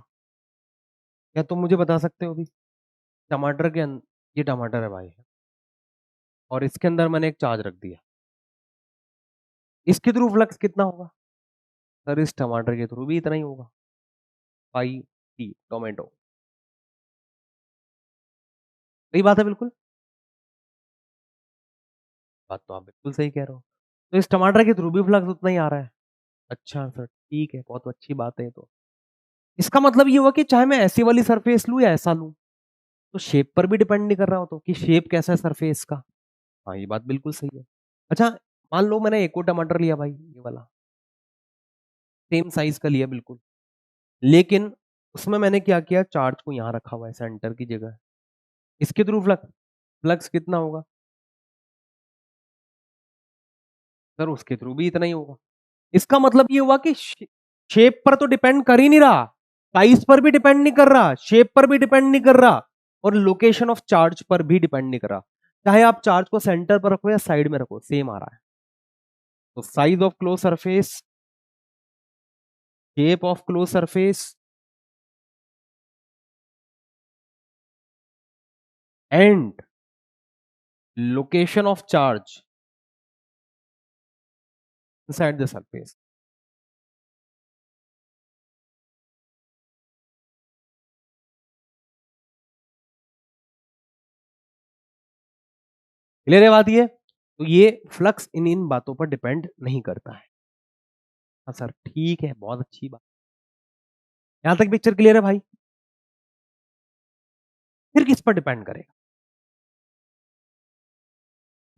क्या तुम मुझे बता सकते हो अभी? टमाटर के ये टमाटर है भाई, और इसके अंदर मैंने एक चार्ज रख दिया, इसके थ्रू फ्लक्स कितना होगा? सर इस टमाटर के थ्रू भी इतना ही होगा, पाई टी टोमेटो। सही बात है बिल्कुल, बात तो आप बिल्कुल सही कह रहे हो। तो इस टमाटर के थ्रू भी फ्लक्स उतना ही आ रहा है। अच्छा सर ठीक है, बहुत अच्छी बात है ये तो। इसका मतलब ये हुआ कि चाहे मैं ऐसी वाली सरफेस लूं या ऐसा लूं, तो शेप पर भी डिपेंड नहीं कर रहा हो तो कि शेप कैसा है सरफेस का। हाँ ये बात बिल्कुल सही है। अच्छा, मान लो मैंने एक और टमाटर लिया भाई, ये वाला सेम साइज का लिया बिल्कुल, लेकिन उसमें मैंने क्या किया, चार्ज को यहाँ रखा हुआ है सेंटर की जगह, इसके थ्रू फ्लक्स फ्लक्स कितना होगा? सर उसके थ्रू भी इतना ही होगा। इसका मतलब ये हुआ कि शेप पर तो डिपेंड कर ही नहीं रहा, साइज पर भी डिपेंड नहीं कर रहा, शेप पर भी डिपेंड नहीं कर रहा, और लोकेशन ऑफ चार्ज पर भी डिपेंड नहीं कर रहा। चाहे आप चार्ज को सेंटर पर रखो या साइड में रखो, सेम आ रहा है। तो size of close surface, shape of close surface and location of charge inside the surface. Clear है बात ये? तो ये फ्लक्स इन इन बातों पर डिपेंड नहीं करता है। हाँ सर ठीक है, बहुत अच्छी बात। यहां तक पिक्चर क्लियर है भाई? फिर किस पर डिपेंड करेगा,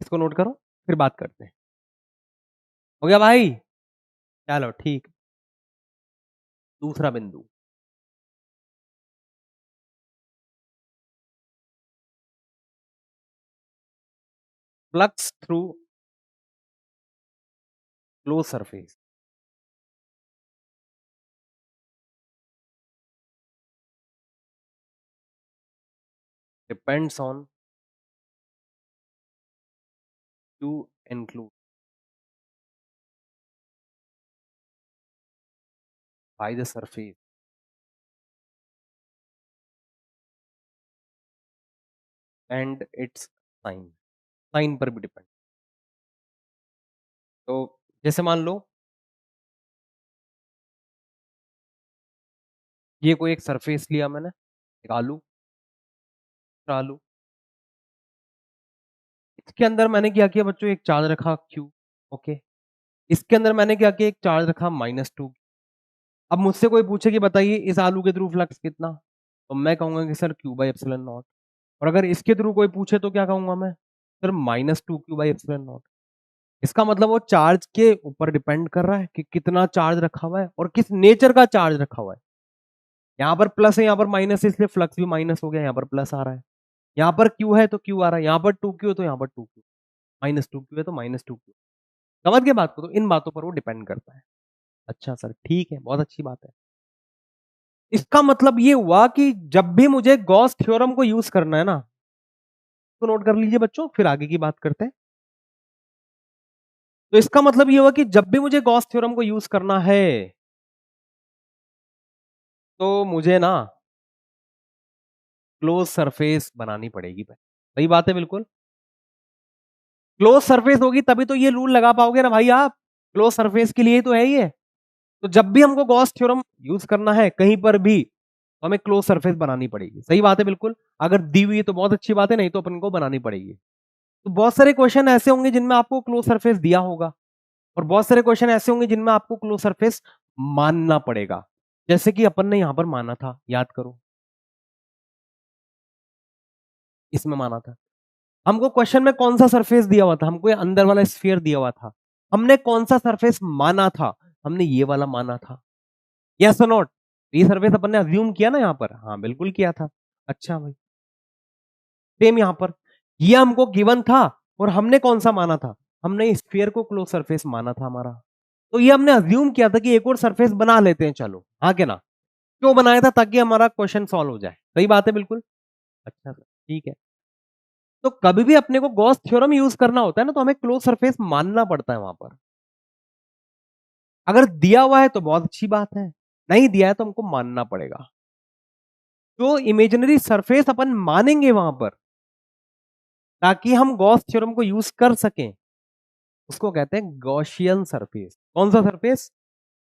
इसको नोट करो, फिर बात करते हैं। हो गया भाई? चलो ठीक। दूसरा बिंदु, flux through close surface depends on to include by the surface and its sign, sign पर भी डिपेंड। तो जैसे मान लो ये कोई एक सरफेस लिया मैंने, एक आलू, आलू, इसके अंदर मैंने क्या किया बच्चों, एक चार्ज रखा क्यू, ओके। इसके अंदर मैंने क्या किया, एक चार्ज रखा -2। अब मुझसे कोई पूछे कि बताइए इस आलू के थ्रू फ्लक्स कितना, तो मैं कहूंगा कि सर Q/ε0। और अगर इसके थ्रू कोई पूछे तो क्या कहूंगा मैं, सर -2Q/ε0। इसका मतलब वो चार्ज के ऊपर डिपेंड कर रहा है कि कितना चार्ज रखा हुआ है और किस नेचर का चार्ज रखा हुआ है। यहाँ पर प्लस है, यहाँ पर माइनस है, इसलिए फ्लक्स भी माइनस हो गया, यहाँ पर प्लस आ रहा है। यहाँ पर क्यू है तो क्यू आ रहा है, यहाँ पर 2Q है तो यहाँ पर 2Q, -2Q है तो -2Q। समझ गए बात को? तो इन बातों पर वो डिपेंड करता है। अच्छा सर ठीक है, बहुत अच्छी बात है। इसका मतलब ये हुआ कि जब भी मुझे गॉस थ्योरम को यूज करना है ना, तो नोट कर लीजिए बच्चों, फिर आगे की बात करते हैं। तो इसका मतलब ये हुआ कि जब भी मुझे गॉस थ्योरम को यूज करना है, तो मुझे ना क्लोज सरफेस बनानी पड़ेगी भाई। सही बात है बिल्कुल, क्लोज सरफेस होगी तभी तो ये रूल लगा पाओगे ना भाई आप, क्लोज सरफेस के लिए तो है ये। तो जब भी हमको गॉस थ्योरम यूज करना है कहीं पर भी, तो हमें क्लोज सरफेस बनानी पड़ेगी। सही बात है बिल्कुल, अगर दी हुई है तो बहुत अच्छी बात है, नहीं तो अपन को बनानी पड़ेगी। तो बहुत सारे क्वेश्चन ऐसे होंगे जिनमें आपको क्लोज सरफेस दिया होगा, और बहुत सारे क्वेश्चन ऐसे होंगे जिनमें आपको क्लोज सरफेस मानना पड़ेगा, जैसे कि अपन ने यहां पर माना था, याद करो, इसमें माना था। हमको क्वेश्चन में कौन सा सरफेस दिया हुआ था, हमको ये अंदर वाला स्फीयर दिया हुआ था, हमने कौन सा सरफेस माना था, हमने ये वाला माना था। यस और नॉट? ये सरफेस अपन ने अज्यूम किया ना यहाँ पर, हाँ बिल्कुल किया था। अच्छा भाई, सेम यहाँ पर ये हमको गिवन था, और हमने कौन सा माना था, हमने स्फीयर को क्लोज सरफेस माना था हमारा। तो ये हमने अज्यूम किया था कि एक और सरफेस बना लेते हैं, चलो हाँ के ना। क्यों बनाया था? ताकि हमारा क्वेश्चन सॉल्व हो जाए। सही बात है बिल्कुल। अच्छा सर ठीक है। तो कभी भी अपने को गॉस थ्योरम यूज करना होता है ना, तो हमें क्लोज सरफेस मानना पड़ता है वहां पर। अगर दिया हुआ है तो बहुत अच्छी बात है, नहीं दिया है तो हमको मानना पड़ेगा। तो इमेजिनरी सरफेस अपन मानेंगे वहां पर ताकि हम गॉस थ्योरम को यूज कर सकें, उसको कहते हैं गॉसियन सरफेस। कौन सा सरफेस?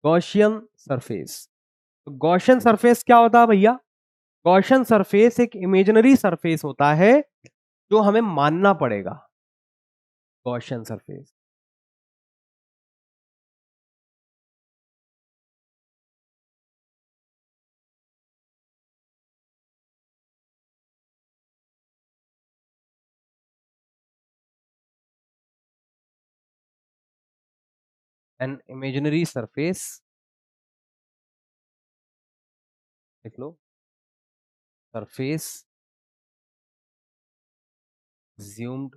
Gaussian surface. तो गॉसियन सरफेस क्या होता है भैया? गॉसियन सरफेस एक इमेजिनरी सरफेस होता है जो हमें मानना पड़ेगा। Gaussian surface. An imaginary surface, लिख लो, सरफेस assumed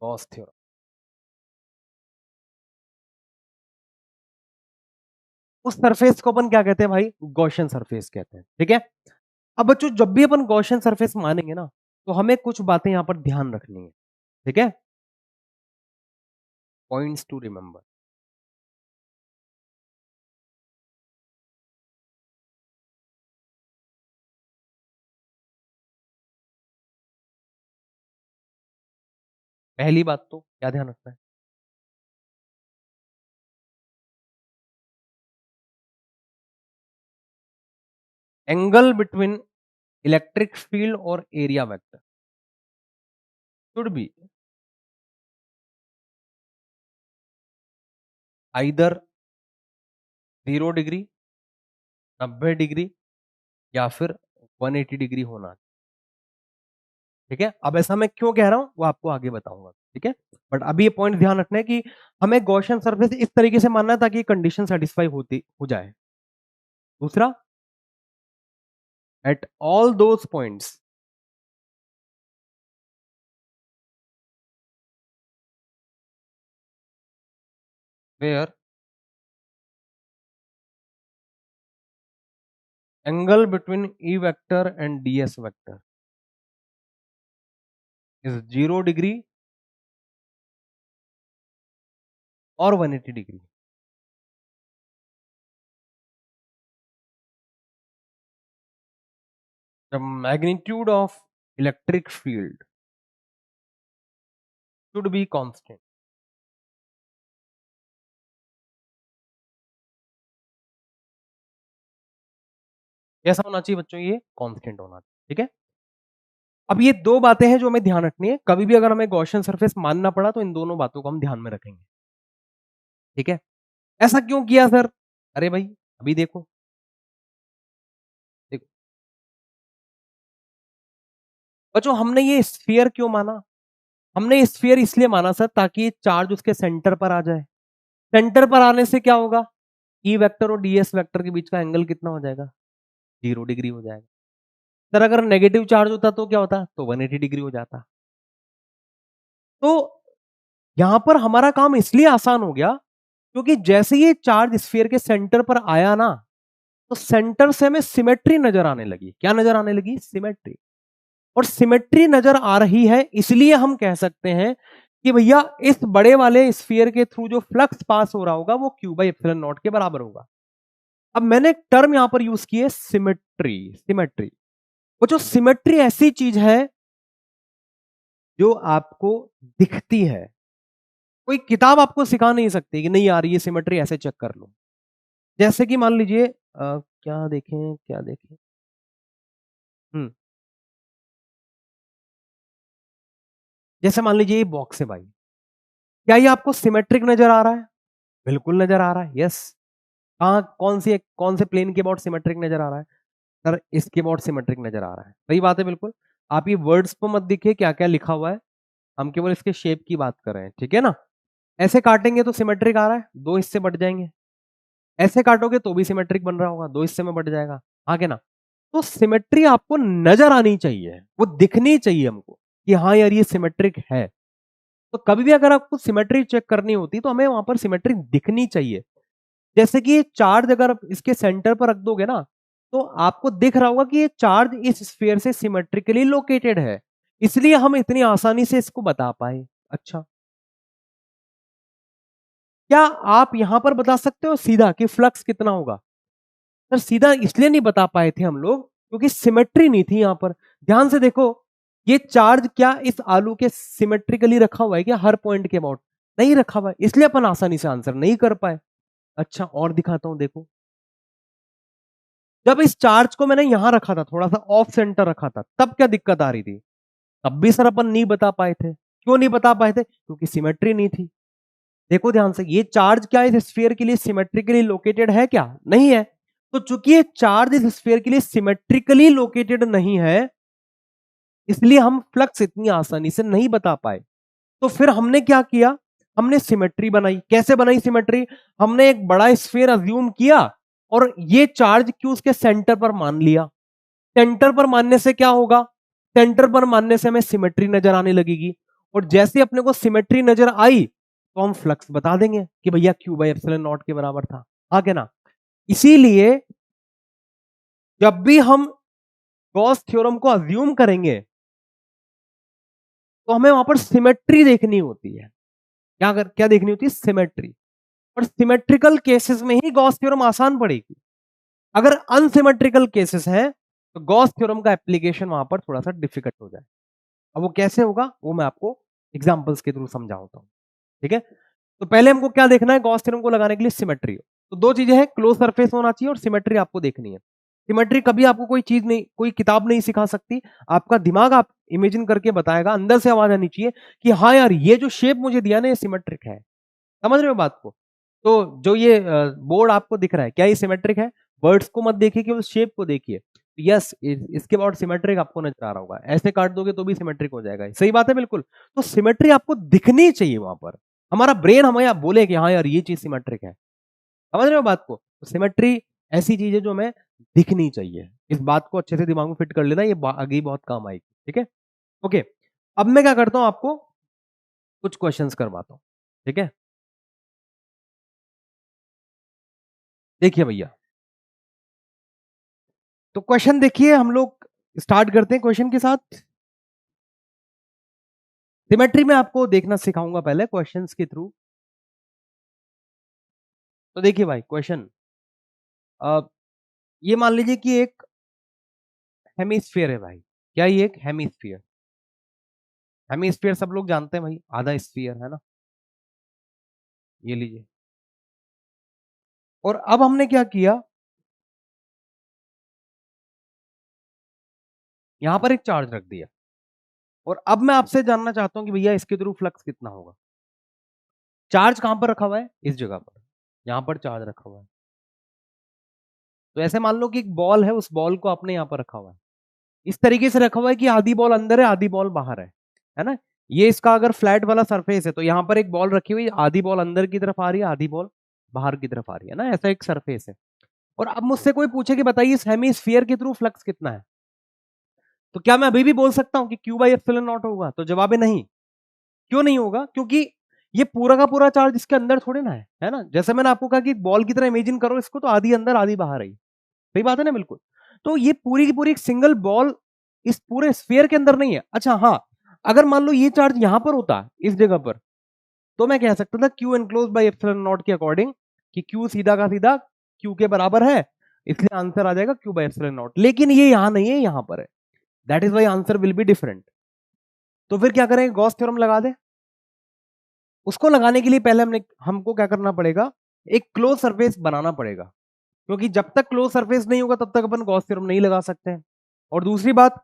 गॉस थ्योरम। उस सरफेस को अपन क्या कहते हैं भाई? गॉसियन सरफेस कहते हैं। ठीक है। अब बच्चों जब भी अपन गॉसियन सरफेस मानेंगे ना, तो हमें कुछ बातें यहां पर ध्यान रखनी है। ठीक है। Points to remember. पहली बात तो क्या ध्यान रखना है? एंगल बिटवीन इलेक्ट्रिक फील्ड और area vector should be either 0 degree, 90 degree, या फिर 180 डिग्री होना। ठीक है। अब ऐसा मैं क्यों कह रहा हूं वो आपको आगे बताऊंगा। ठीक है। बट अभी ये पॉइंट ध्यान रखना है कि हमें गॉसियन सरफेस इस तरीके से मानना है ताकि कंडीशन सेटिस्फाई होती हो जाए। दूसरा, at all those points where angle between E vector and DS vector is 0 degree और 180 degree. The magnitude of electric field should be constant. कैसा होना चाहिए बच्चों? ये कांस्टेंट होना चाहिए। ठीक है। अब ये दो बातें हैं जो हमें ध्यान रखनी है। कभी भी अगर हमें गॉसियन सरफेस मानना पड़ा तो इन दोनों बातों को हम ध्यान में रखेंगे। ठीक है। ऐसा क्यों किया सर? अरे भाई अभी देखो, देखो बच्चों, हमने ये स्फीयर क्यों माना? हमने स्फीयर इसलिए माना सर ताकि चार्ज उसके सेंटर पर आ जाए। सेंटर पर आने से क्या होगा? ई वेक्टर और डीएस वेक्टर के बीच का एंगल कितना हो जाएगा? 0 डिग्री हो जाएगा। सर अगर नेगेटिव चार्ज होता तो क्या होता? तो 180 डिग्री हो जाता। तो यहां पर हमारा काम इसलिए आसान हो गया क्योंकि जैसे ये चार्ज स्फीयर के सेंटर पर आया ना, तो सेंटर से हमें सिमेट्री नजर आने लगी। क्या नजर आने लगी? सिमेट्री। और सिमेट्री नजर आ रही है इसलिए हम कह सकते हैं कि भैया इस बड़े वाले स्फीयर के थ्रू जो फ्लक्स पास हो रहा होगा वो क्यू बाई एप्सिलॉन नॉट के बराबर होगा। अब मैंने एक टर्म यहां पर यूज की है, सिमेट्री। सिमेट्री, वो जो सिमेट्री ऐसी चीज है जो आपको दिखती है। कोई किताब आपको सिखा नहीं सकती कि नहीं यार ये सिमेट्री ऐसे चेक कर लो। जैसे कि मान लीजिए क्या देखें, क्या देखें। हम्म जैसे मान लीजिए ये बॉक्स है भाई, क्या ये आपको सिमेट्रिक नजर आ रहा है? बिल्कुल नजर आ रहा है, यस। कहाँ, कौन से प्लेन के अबाउट सिमेट्रिक नजर आ रहा है? सर इसके अबाउट सिमेट्रिक नजर आ रहा है। सही बात है, बिल्कुल। आप ये वर्ड्स पर मत देखिए क्या क्या लिखा हुआ है, हम केवल इसके शेप की बात कर रहे हैं। ठीक है ना। ऐसे काटेंगे तो सिमेट्रिक आ रहा है, दो हिस्से बट जाएंगे। ऐसे काटोगे तो भी सिमेट्रिक बन रहा होगा, दो हिस्से में बट जाएगा। आगे ना। तो सिमेट्री आपको नजर आनी चाहिए, वो दिखनी चाहिए हमको कि हाँ यार ये सिमेट्रिक है। तो कभी भी अगर आपको सिमेट्री चेक करनी होती तो हमें वहां पर सिमेट्री दिखनी चाहिए। जैसे कि ये चार्ज अगर आप इसके सेंटर पर रख दोगे ना, तो आपको दिख रहा होगा कि ये चार्ज इस स्फीयर से सिमेट्रिकली लोकेटेड है। इसलिए हम इतनी आसानी से इसको बता पाए। अच्छा, क्या आप यहां पर बता सकते हो सीधा कि फ्लक्स कितना होगा? सर सीधा इसलिए नहीं बता पाए थे हम लोग क्योंकि सिमेट्री नहीं थी यहां पर। ध्यान से देखो, ये चार्ज क्या इस आलू के सिमेट्रिकली रखा हुआ है क्या हर पॉइंट के अबाउट? नहीं रखा हुआ है, इसलिए अपन आसानी से आंसर नहीं कर पाए। अच्छा, और दिखाता हूं, देखो जब इस चार्ज को मैंने यहां रखा था, थोड़ा सा ऑफ सेंटर रखा था, तब क्या दिक्कत आ रही थी? तब भी सर अपन नहीं बता पाए थे। क्यों नहीं बता पाए थे? क्योंकि सिमेट्री नहीं थी। देखो ध्यान से, ये चार्ज क्या इस स्फीयर के लिए सिमेट्रिकली लोकेटेड है क्या? नहीं है। तो चूंकि ये चार्ज इस स्फीयर के लिए सिमेट्रिकली लोकेटेड नहीं है, इसलिए हम फ्लक्स इतनी आसानी से नहीं बता पाए। तो फिर हमने क्या किया? हमने सिमेट्री बनाई। कैसे बनाई सिमेट्री? हमने एक बड़ा स्फीयर अज्यूम किया और ये चार्ज क्यू उसके सेंटर पर मान लिया। सेंटर पर मानने से क्या होगा? सेंटर पर मानने से हमें सिमेट्री नजर आने लगेगी, और जैसे अपने को सिमेट्री नजर आई तो हम फ्लक्स बता देंगे कि भैया क्यू बाई एप्सिलॉन नॉट के बराबर था। आगे ना, इसीलिए जब भी हम गॉस थ्योरम को अज्यूम करेंगे तो हमें वहां पर सिमेट्री देखनी होती है। क्या देखनी होती है? सिमेट्री। और सिमेट्रिकल केसेस में ही गॉस थ्योरम आसान पड़ेगी। अगर अनसिमेट्रिकल केसेस है तो गॉस थ्योरम का एप्लीकेशन वहां पर थोड़ा सा डिफिकल्ट हो जाए। अब वो कैसे होगा वो मैं आपको एग्जांपल्स के थ्रू समझाता हूं। ठीक है, तो पहले हमको क्या देखना है गॉस थ्योरम को लगाने के लिए? सिमेट्री। तो दो चीजें हैं, क्लोज सरफेस होना चाहिए और सिमेट्री आपको देखनी है। सिमेट्री कभी आपको कोई चीज नहीं, कोई किताब नहीं सिखा सकती, आपका दिमाग आप इमेजिन करके बताएगा, अंदर से आवाज आनी चाहिए कि हाँ यार ये जो शेप मुझे दिया ना ये सिमेट्रिक है। समझ रहे हो बात को? तो जो ये बोर्ड आपको दिख रहा है क्या ये सिमेट्रिक है? वर्ड्स को मत देखिए, केवल शेप को देखिए। यस, इसके बाद सिमेट्रिक आपको नजर आ रहा होगा, ऐसे काट दोगे तो भी सिमेट्रिक हो जाएगा। सही बात है, बिल्कुल। तो सिमेट्री आपको दिखनी चाहिए वहां पर। हमारा ब्रेन हमें आप बोले कि हाँ यार ये चीज सिमेट्रिक है। समझ रहे हो बात को? तो सिमेट्री ऐसी चीज है जो हमें दिखनी चाहिए। इस बात को अच्छे से दिमाग में फिट कर लेना, ये आगे बहुत काम आएगी। ठीक है, ओके। अब मैं क्या करता हूं, आपको कुछ क्वेश्चंस करवाता हूं। ठीक है, देखिए भैया, तो क्वेश्चन देखिए, हम लोग स्टार्ट करते हैं क्वेश्चन के साथ। सिमेट्री में आपको देखना सिखाऊंगा पहले क्वेश्चंस के थ्रू। तो देखिए भाई क्वेश्चन, ये मान लीजिए कि एक हेमिस्फीयर है भाई। क्या ये एक हेमिस्फीयर? हेमिस्फीयर सब लोग जानते हैं भाई, आधा स्फीयर है ना। ये लीजिए, और अब हमने क्या किया, यहां पर एक चार्ज रख दिया, और अब मैं आपसे जानना चाहता हूं कि भैया इसके थ्रू फ्लक्स कितना होगा। चार्ज कहां पर रखा हुआ है? इस जगह पर, यहां पर चार्ज रखा हुआ है। तो ऐसे मान लो कि एक बॉल है, उस बॉल को आपने यहां पर रखा हुआ है, इस तरीके से रखा हुआ है कि आधी बॉल अंदर है आधी बॉल बाहर है ना। ये इसका अगर फ्लैट वाला सरफेस है तो यहां पर एक बॉल रखी हुई, आधी बॉल अंदर की तरफ आ रही है आधी बॉल बाहर की तरफ आ रही है ना, ऐसा एक सरफेस है। और अब मुझसे कोई पूछे कि बताइए इस हेमिस्फीयर के थ्रू फ्लक्स कितना है, तो क्या मैं अभी भी बोल सकता हूं कि क्यू बाई एप्सिलॉन नॉट होगा? तो जवाब है नहीं। क्यों नहीं होगा? क्योंकि ये पूरा का पूरा चार्ज इसके अंदर थोड़े ना है ना। जैसे मैंने आपको कहा कि बॉल की तरह इमेजिन करो इसको, तो आधी अंदर आधी बाहर आई। सही बात है ना, बिल्कुल। तो ये पूरी की पूरी एक सिंगल बॉल इस पूरे स्फीयर के अंदर नहीं है। अच्छा हाँ, अगर मान लो ये चार्ज यहां पर होता इस जगह पर, तो मैं कह सकता था Q enclose by epsilon not के अकॉर्डिंग कि क्यू सीधा का सीधा क्यू के बराबर है, इसलिए आंसर आ जाएगा क्यू बाई एप्सिलॉन नॉट। लेकिन ये यहां नहीं है, यहां पर है। That is why answer will be different. तो फिर क्या करें, गॉस थ्योरम लगा दे। उसको लगाने के लिए पहले हमको क्या करना पड़ेगा, एक क्लोज सरफेस बनाना पड़ेगा, क्योंकि जब तक क्लोज सरफेस नहीं होगा तब तक अपन गॉस थ्योरम नहीं लगा सकते हैं। और दूसरी बात,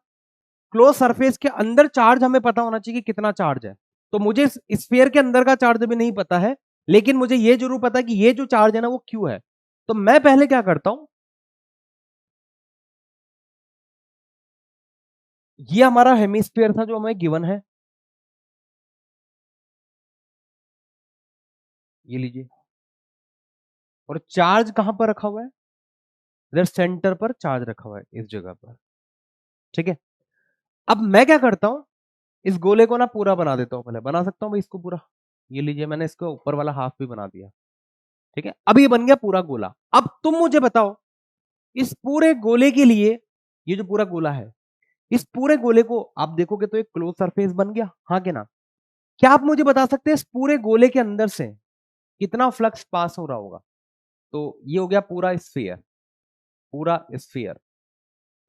क्लोज सरफेस के अंदर चार्ज हमें पता होना चाहिए कि कितना चार्ज है। तो मुझे स्फीयर के अंदर का चार्ज भी नहीं पता है, लेकिन मुझे ये जरूर पता है कि ये जो चार्ज है ना वो क्यू है। तो मैं पहले क्या करता हूं, ये हमारा हेमिस्फीयर था जो हमें गिवन है, ये लीजिए। और चार्ज कहां पर रखा हुआ है? इधर सेंटर पर चार्ज रखा हुआ है, इस जगह पर। ठीक है, अब मैं क्या करता हूं, इस गोले को ना पूरा बना देता हूं। पहले बना सकता हूं भाई इसको पूरा, ये लीजिए, मैंने इसको ऊपर वाला हाफ भी बना दिया। ठीक है, अब ये बन गया पूरा गोला। अब तुम मुझे बताओ, इस पूरे गोले के लिए, ये जो पूरा गोला है, इस पूरे गोले को आप देखोगे तो एक क्लोज सरफेस बन गया, हाँ के ना? क्या आप मुझे बता सकते हैं इस पूरे गोले के अंदर से कितना फ्लक्स पास हो रहा होगा? तो ये हो गया पूरा स्फीयर, पूरा स्फीयर।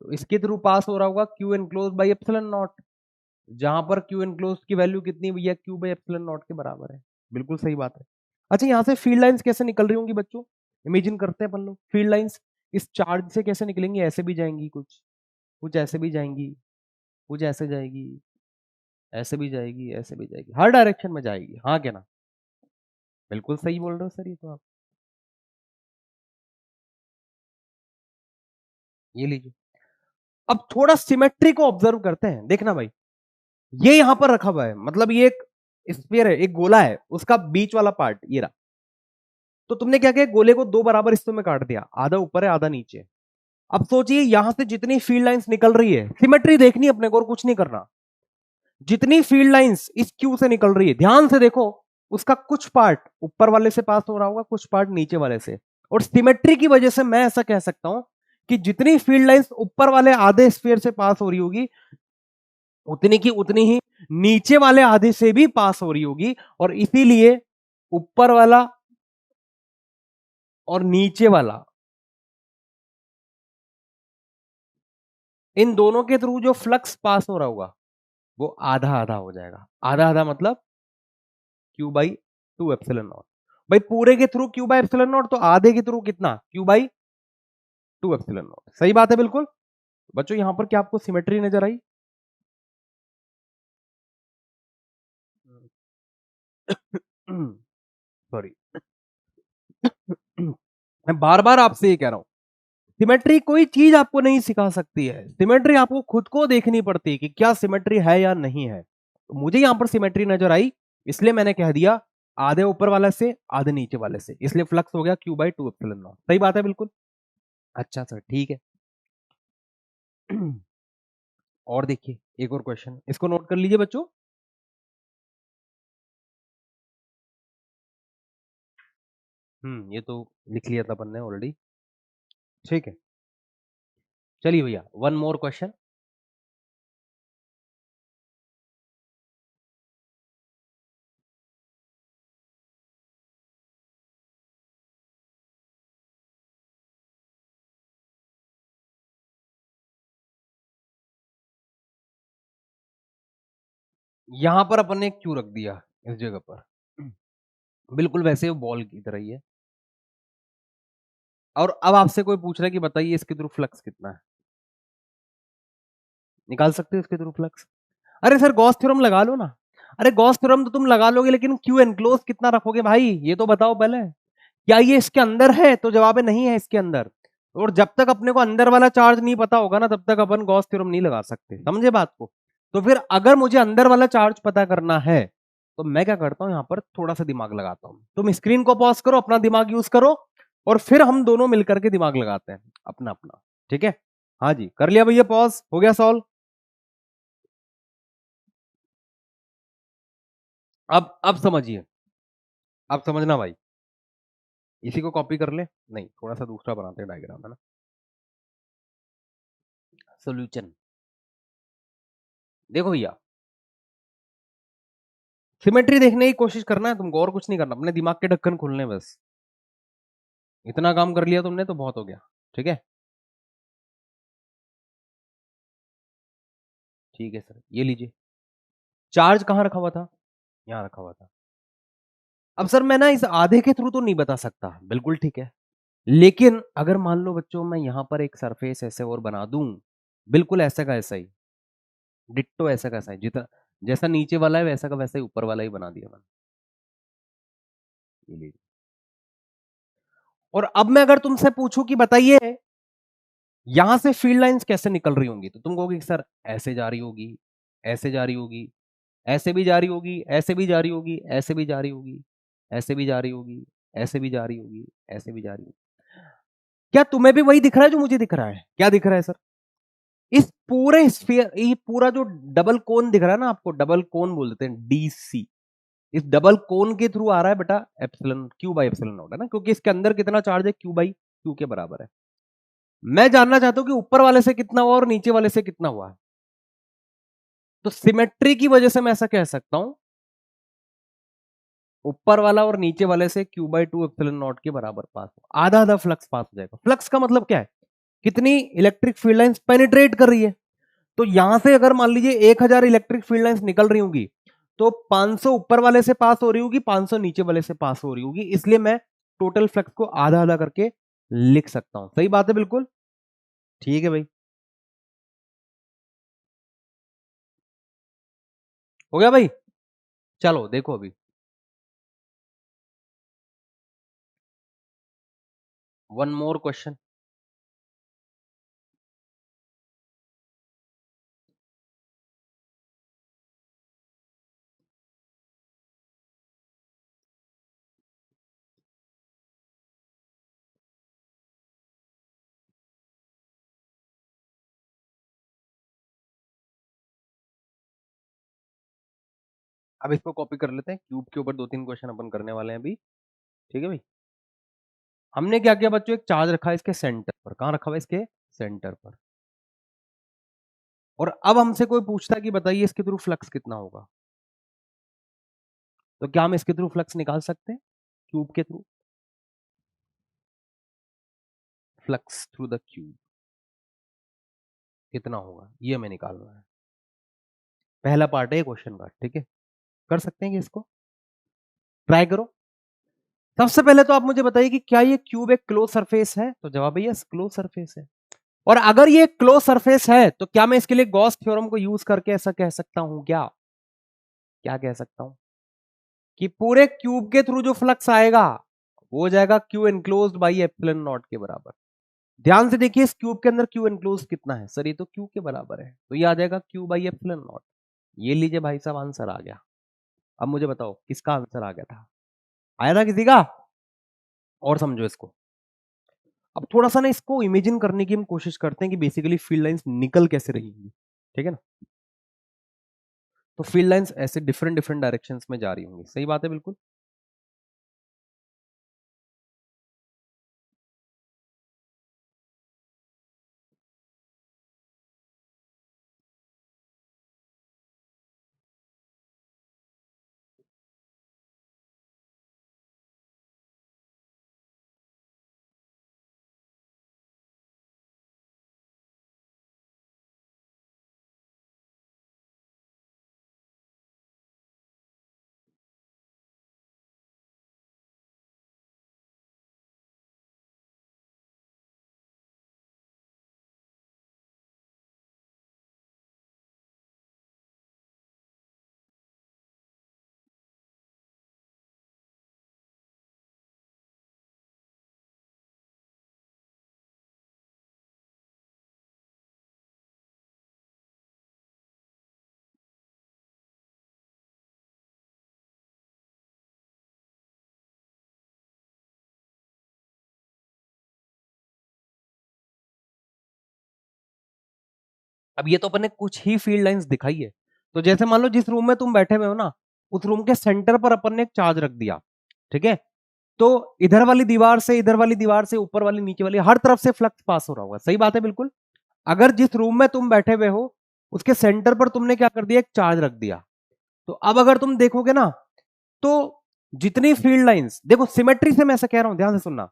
तो इसके थ्रू पास हो रहा होगा Q enclose by epsilon not, जहां पर क्यू एनक्लोज की वैल्यू कितनी भैया, क्यू बाई एप्सिलॉन नॉट के बराबर है। बिल्कुल सही बात है। अच्छा, यहां से फील्ड लाइंस कैसे निकल रही होंगी बच्चों? इमेजिन करते हैं अपन लोग, फील्ड लाइंस इस चार्ज से कैसे निकलेंगी? ऐसे भी जाएंगी, कुछ कुछ ऐसे भी जाएंगी, कुछ ऐसे जाएगी, ऐसे भी जाएगी, ऐसे भी जाएगी, हर डायरेक्शन में जाएगी, हाँ क्या ना? बिल्कुल सही बोल रहे हो सर, ये तो आप। ये लीजिए, अब थोड़ा सिमेट्री को ऑब्जर्व करते हैं, देखना भाई। ये यहां पर रखा हुआ है, मतलब ये एक स्फीयर है, एक गोला है, उसका बीच वाला पार्ट ये रहा। तो तुमने क्या किया, गोले को दो बराबर हिस्सों में काट दिया, आधा ऊपर है आधा नीचे। अब सोचिए यहां से जितनी फील्ड लाइंस निकल रही है, सिमेट्री देखनी अपने को और कुछ नहीं करना। जितनी फील्ड लाइंस इस क्यू से निकल रही है, ध्यान से देखो, उसका कुछ पार्ट ऊपर वाले से पास हो रहा होगा, कुछ पार्ट नीचे वाले से। और सिमेट्री की वजह से मैं ऐसा कह सकता हूं कि जितनी फील्ड लाइंस ऊपर वाले आधे स्फीयर से पास हो रही होगी, उतनी की उतनी ही नीचे वाले आधे से भी पास हो रही होगी। और इसीलिए ऊपर वाला और नीचे वाला, इन दोनों के थ्रू जो फ्लक्स पास हो रहा होगा वो आधा आधा हो जाएगा। आधा आधा मतलब Q by two epsilon not. भाई पूरे के through Q by epsilon not, तो आधे के थ्रू कितना, Q by two epsilon not. सही बात है बिल्कुल। बच्चों यहां पर क्या आपको सिमेट्री नजर आई? सॉरी, मैं बार बार आपसे ये कह रहा हूं, सिमेट्री कोई चीज आपको नहीं सिखा सकती है, सिमेट्री आपको खुद को देखनी पड़ती है कि क्या सिमेट्री है या नहीं है। तो मुझे यहां पर सिमेट्री नजर आई, इसलिए मैंने कह दिया आधे ऊपर वाले से आधे नीचे वाले से, इसलिए फ्लक्स हो गया Q by two epsilon not. सही बात है बिल्कुल। अच्छा सर, ठीक है। और देखिए एक और क्वेश्चन, इसको नोट कर लीजिए बच्चों। ये तो लिख लिया था अपन ने ऑलरेडी। ठीक है, चलिए भैया, वन मोर क्वेश्चन। यहां पर अपन ने क्यू रख दिया इस जगह पर, बिल्कुल वैसे वो बॉल की तरह ही है। और अब आपसे कोई पूछ रहा है कि बताइए इसके थ्रू फ्लक्स कितना है, निकाल सकते हो इसके थ्रू फ्लक्स? अरे सर गॉस थ्योरम लगा लो ना। अरे गॉस थ्योरम तो तुम लगा लोगे, लेकिन क्यू एनक्लोज कितना रखोगे भाई, ये तो बताओ पहले। क्या ये इसके अंदर है? तो जवाब है नहीं है इसके अंदर। और जब तक अपने को अंदर वाला चार्ज नहीं पता होगा ना, तब तक अपन गॉस थ्योरम नहीं लगा सकते, समझे बात को? तो फिर अगर मुझे अंदर वाला चार्ज पता करना है, तो मैं क्या करता हूं, यहां पर थोड़ा सा दिमाग लगाता हूं। तुम स्क्रीन को पॉज करो, अपना दिमाग यूज करो, और फिर हम दोनों मिलकर के दिमाग लगाते हैं अपना अपना। ठीक है? हाँ जी, कर लिया भैया, पॉज हो गया सॉल्व। अब समझिए, अब समझना भाई। इसी को कॉपी कर ले, नहीं थोड़ा सा दूसरा बनाते हैं डायग्राम, है ना? सोल्यूशन देखो भैया, सिमेट्री देखने की कोशिश करना है तुमको, और कुछ नहीं करना, अपने दिमाग के ढक्कन खोलने हैं बस। इतना काम कर लिया तुमने तो बहुत हो गया। ठीक है, ठीक है सर, ये लीजिए। चार्ज कहाँ रखा हुआ था? यहाँ रखा हुआ था। अब सर मैं ना इस आधे के थ्रू तो नहीं बता सकता, बिल्कुल ठीक है। लेकिन अगर मान लो बच्चों मैं यहां पर एक सरफेस ऐसे और बना दूं, बिल्कुल ऐसा का ऐसा ही, डिट्टो ऐसा का ऐसा ही, जितना जैसा नीचे वाला है वैसा का वैसा ही ऊपर वाला ही बना दिया मैंने। ये लीजिए। और अब मैं अगर तुमसे पूछूं कि बताइए यहां से फील्ड लाइंस कैसे निकल रही होंगी, तो तुम कहोगे सर ऐसे जा रही होगी, ऐसे जा रही होगी, ऐसे भी जा रही होगी, ऐसे भी जा रही होगी, ऐसे भी जा रही होगी, ऐसे भी जा रही होगी, ऐसे भी जा रही होगी, ऐसे भी जा रही होगी। क्या तुम्हें भी वही दिख रहा है जो मुझे दिख रहा है? क्या दिख रहा है सर? इस पूरे स्फीयर, ये पूरा जो डबल कोन दिख रहा है ना आपको, डबल कोन बोलते हैं डीसी, इस डबल कोन के थ्रू आ रहा है बेटा epsilon, Q by epsilon not, है ना? क्योंकि इसके अंदर कितना चार्ज है, क्यू बाई क्यू के बराबर है। मैं जानना चाहता हूं कि ऊपर वाले से कितना हुआ और नीचे वाले से कितना हुआ। तो सिमेट्री की वजह से मैं ऐसा कह सकता हूं, ऊपर वाला और नीचे वाले से Q/2 एप्सिलॉन नॉट के बराबर पास, आधा आधा फ्लक्स पास हो जाएगा। फ्लक्स का मतलब क्या है, कितनी इलेक्ट्रिक फील्ड लाइंस पेनिट्रेट कर रही है। तो यहां से अगर मान लीजिए 1000 इलेक्ट्रिक फील्ड लाइंस निकल रही होंगी, तो 500 ऊपर वाले से पास हो रही होगी, 500 नीचे वाले से पास हो रही होगी, इसलिए मैं टोटल फ्लक्स को आधा आधा करके लिख सकता हूं। सही बात है, बिल्कुल ठीक है भाई। हो गया भाई, चलो देखो अभी वन मोर क्वेश्चन। अब इसको कॉपी कर लेते हैं, क्यूब के ऊपर दो तीन क्वेश्चन अपन करने वाले हैं अभी। ठीक है भाई, हमने क्या किया बच्चों, एक चार्ज रखा है इसके सेंटर पर। कहां रखा हुआ है, इसके सेंटर पर। और अब हमसे कोई पूछता है कि बताइए इसके थ्रू फ्लक्स कितना होगा, तो क्या हम इसके थ्रू फ्लक्स निकाल सकते हैं, क्यूब के through, flux through the cube कितना होगा, ये हमें निकालना है। पहला पार्ट है क्वेश्चन का, ठीक है, कर सकते हैं कि इसको ट्राई करो। सबसे पहले तो आप मुझे बताइए कि क्या ये क्यूब एक क्लोज सरफेस है, तो जवाब है यस, क्लोज सरफेस है। और अगर ये क्लोज सरफेस है तो क्या मैं इसके लिए गॉस थ्योरम को यूज करके ऐसा कह सकता हूं, क्या क्या कह सकता हूं कि पूरे क्यूब के थ्रू जो फ्लक्स आएगा वो हो जाएगा Q enclosed by epsilon not के बराबर। ध्यान से देखिए इस क्यूब के अंदर क्यू एनक्लोज कितना है सर, ये तो क्यू के बराबर है, तो ये आ जाएगा क्यू बाई एप्सिलॉन नॉट। ये लीजिए भाई साहब, आंसर आ गया। अब मुझे बताओ किसका आंसर आ गया था, आया था किसी का? और समझो इसको, अब थोड़ा सा ना इसको इमेजिन करने की हम कोशिश करते हैं कि बेसिकली फील्ड लाइंस निकल कैसे रही होंगी, ठीक है ना। तो फील्ड लाइंस ऐसे डिफरेंट डिफरेंट डायरेक्शंस में जा रही होंगी, सही बात है बिल्कुल। अब ये तो अपन ने कुछ ही फील्ड लाइंस दिखाई है। तो जैसे मान लो जिस रूम में तुम बैठे हुए हो ना, उस रूम के सेंटर पर अपन ने एक चार्ज रख दिया, ठीक है। तो इधर वाली दीवार से, इधर वाली दीवार से, ऊपर वाली नीचे वाली, हर तरफ से फ्लक्स पास हो रहा होगा, सही बात है बिल्कुल। अगर जिस रूम में तुम बैठे हुए हो उसके सेंटर पर तुमने क्या कर दिया, एक चार्ज रख दिया, तो अब अगर तुम देखोगे ना, तो जितनी फील्ड लाइंस, देखो सिमेट्री से मैं ऐसा कह रहा हूं, ध्यान से सुनना,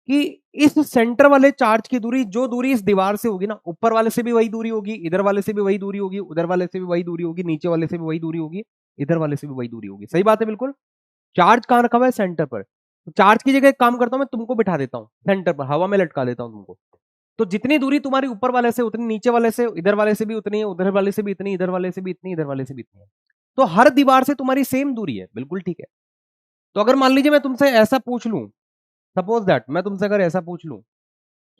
कि इस सेंटर वाले चार्ज की दूरी, जो दूरी इस दीवार से होगी ना, ऊपर वाले से भी वही दूरी होगी, इधर वाले से भी वही दूरी होगी, उधर वाले से भी वही दूरी होगी, नीचे वाले से भी वही दूरी होगी, इधर वाले से भी वही दूरी होगी, सही बात है बिल्कुल। चार्ज कहां रखा हुआ है, सेंटर पर। तो चार्ज की जगह एक काम करता हूं, मैं तुमको बिठा देता हूं सेंटर पर, हवा में लटका देता हूं तुमको। तो जितनी दूरी तुम्हारी ऊपर वाले से उतनी, नीचे वाले से, इधर वाले से भी उतनी है, उधर वाले से भी इतनी, इधर वाले से भी इतनी, इधर वाले से भी इतनी है। तो हर दीवार से तुम्हारी सेम दूरी है, बिल्कुल ठीक है। तो अगर मान लीजिए मैं तुमसे ऐसा पूछ लूं, सपोज दैट मैं तुमसे अगर ऐसा पूछ लूं,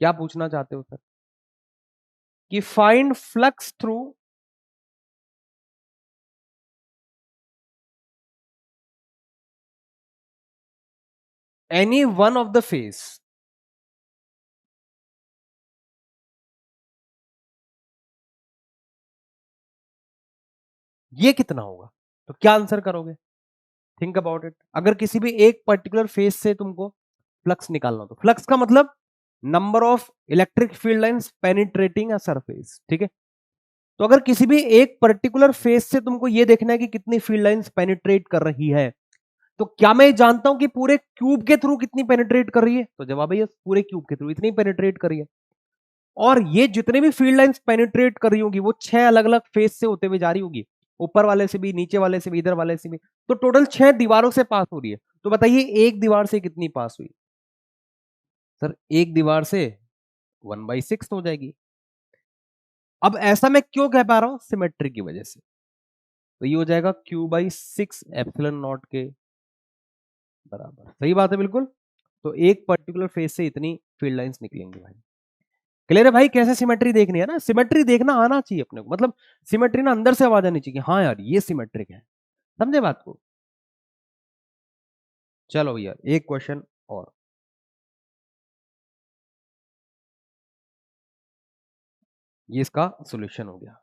क्या पूछना चाहते हो सर, कि find flux through any one of the face, ये कितना होगा, तो क्या आंसर करोगे? Think about it. अगर किसी भी एक पर्टिकुलर फेस से तुमको फ्लक्स निकालना हो, तो फ्लक्स का मतलब number of electric field lines penetrating a surface, ठीक है। तो अगर किसी भी एक पर्टिकुलर फेस से तुमको ये देखना है कि कितनी फील्ड लाइंस पेनिट्रेट कर रही है, तो क्या मैं जानता हूं कि पूरे क्यूब के थ्रू कितनी पेनिट्रेट कर रही है? तो जवाब है ये, पूरे क्यूब के थ्रू इतनी पेनिट्रेट कर रही है। और ये जितने भी फील्ड लाइंस पेनिट्रेट कर रही होगी वो 6 अलग अलग फेस से होते हुए जा रही होगी, ऊपर वाले से भी, नीचे वाले से भी, इधर वाले से भी। तो टोटल 6 दीवारों से पास हो रही है। तो बताइए एक दीवार से कितनी पास हुई? सर एक दीवार से 1/6 हो जाएगी। अब ऐसा मैं क्यों कह पा रहा हूं? सिमेट्री की वजह से। तो ये हो जाएगा Q/6 एप्सिलॉन नॉट के बराबर। सही बात है बिल्कुल। तो एक पर्टिकुलर फेस से इतनी फील्ड लाइंस निकलेंगी भाई। क्लियर है भाई? कैसे सिमेट्री देखनी है ना, सिमेट्री देखना आना चाहिए अपने को, मतलब सिमेट्री ना अंदर से आवाज आनी चाहिए, हाँ यार ये सिमेट्रिक है। समझे बात को? चलो भैया एक क्वेश्चन और। ये इसका सॉल्यूशन हो गया।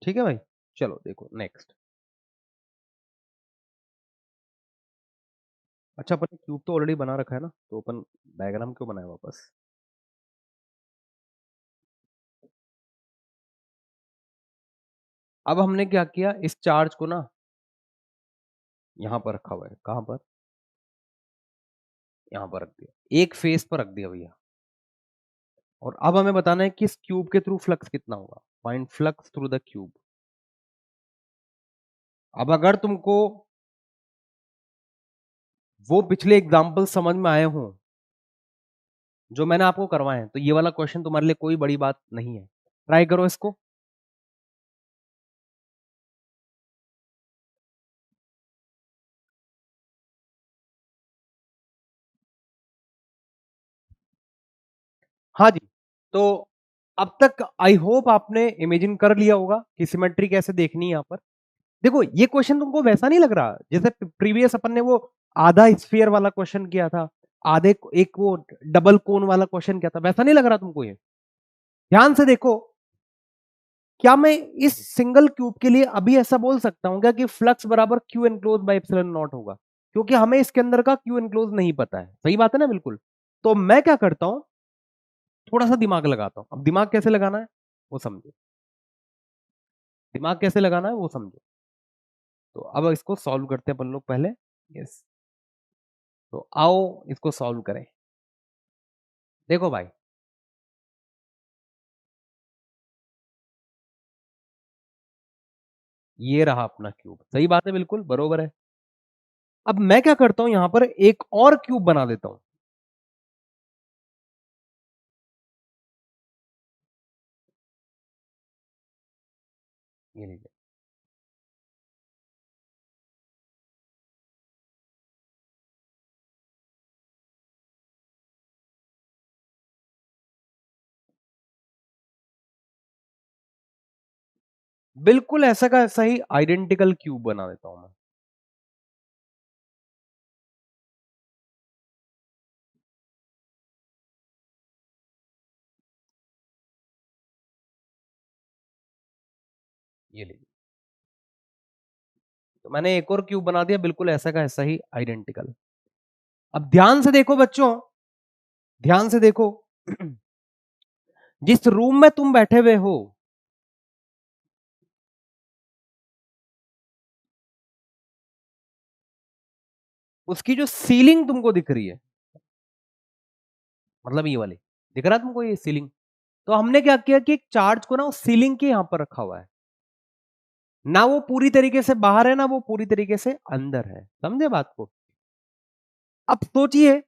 ठीक है भाई, चलो देखो नेक्स्ट। अच्छा अपन क्यूब तो ऑलरेडी बना रखा है ना, तो अपन डायग्राम क्यों बनाए वापस? अब हमने क्या किया, इस चार्ज को ना यहां पर रखा हुआ है। कहां पर? यहां पर रख दिया, एक फेस पर रख दिया भैया। और अब हमें बताना है कि इस क्यूब के थ्रू फ्लक्स कितना होगा। Find flux through the cube. अब अगर तुमको वो पिछले एग्जाम्पल समझ में आए हों जो मैंने आपको करवाए हैं, तो ये वाला क्वेश्चन तुम्हारे लिए कोई बड़ी बात नहीं है। ट्राई करो इसको। हाँ जी। तो अब तक आई होप आपने इमेजिन कर लिया होगा कि सिमेट्री कैसे देखनी है। यहाँ पर देखो, ये क्वेश्चन तुमको वैसा नहीं लग रहा जैसे प्रीवियस अपन ने वो आधा स्फीयर वाला क्वेश्चन किया था, आधे एक वो डबल कोन वाला क्वेश्चन किया था, वैसा नहीं लग रहा तुमको? ये ध्यान से देखो। क्या मैं इस सिंगल क्यूब के लिए अभी ऐसा बोल सकता हूं क्या कि फ्लक्स बराबर Q enclose by epsilon not होगा? क्योंकि हमें इसके अंदर का क्यू एनक्लोज नहीं पता है। सही बात है ना बिल्कुल। तो मैं क्या करता हूं, थोड़ा सा दिमाग लगाता हूं। अब दिमाग कैसे लगाना है वो समझो। दिमाग कैसे लगाना है वो समझो। तो अब इसको सॉल्व करते हैं अपन लोग पहले। यस। तो आओ इसको सॉल्व करें। देखो भाई, ये रहा अपना क्यूब। सही बात है बिल्कुल बरोबर है। अब मैं क्या करता हूं, यहां पर एक और क्यूब बना देता हूं। ये लीजिए। बिल्कुल ऐसा का ऐसा ही आइडेंटिकल क्यूब बना देता हूं मैं। ये लीजिए। तो मैंने एक और क्यूब बना दिया, बिल्कुल ऐसा का ऐसा ही आइडेंटिकल। अब ध्यान से देखो बच्चों, ध्यान से देखो। जिस रूम में तुम बैठे हुए हो, उसकी जो सीलिंग तुमको दिख रही है, मतलब ये वाली दिख रहा है तुमको ये सीलिंग? तो हमने क्या किया कि एक चार्ज को ना उस सीलिंग के यहां पर रखा हुआ है। ना वो पूरी तरीके से बाहर है, ना वो पूरी तरीके से अंदर है। समझे बात को? अब सोचिए,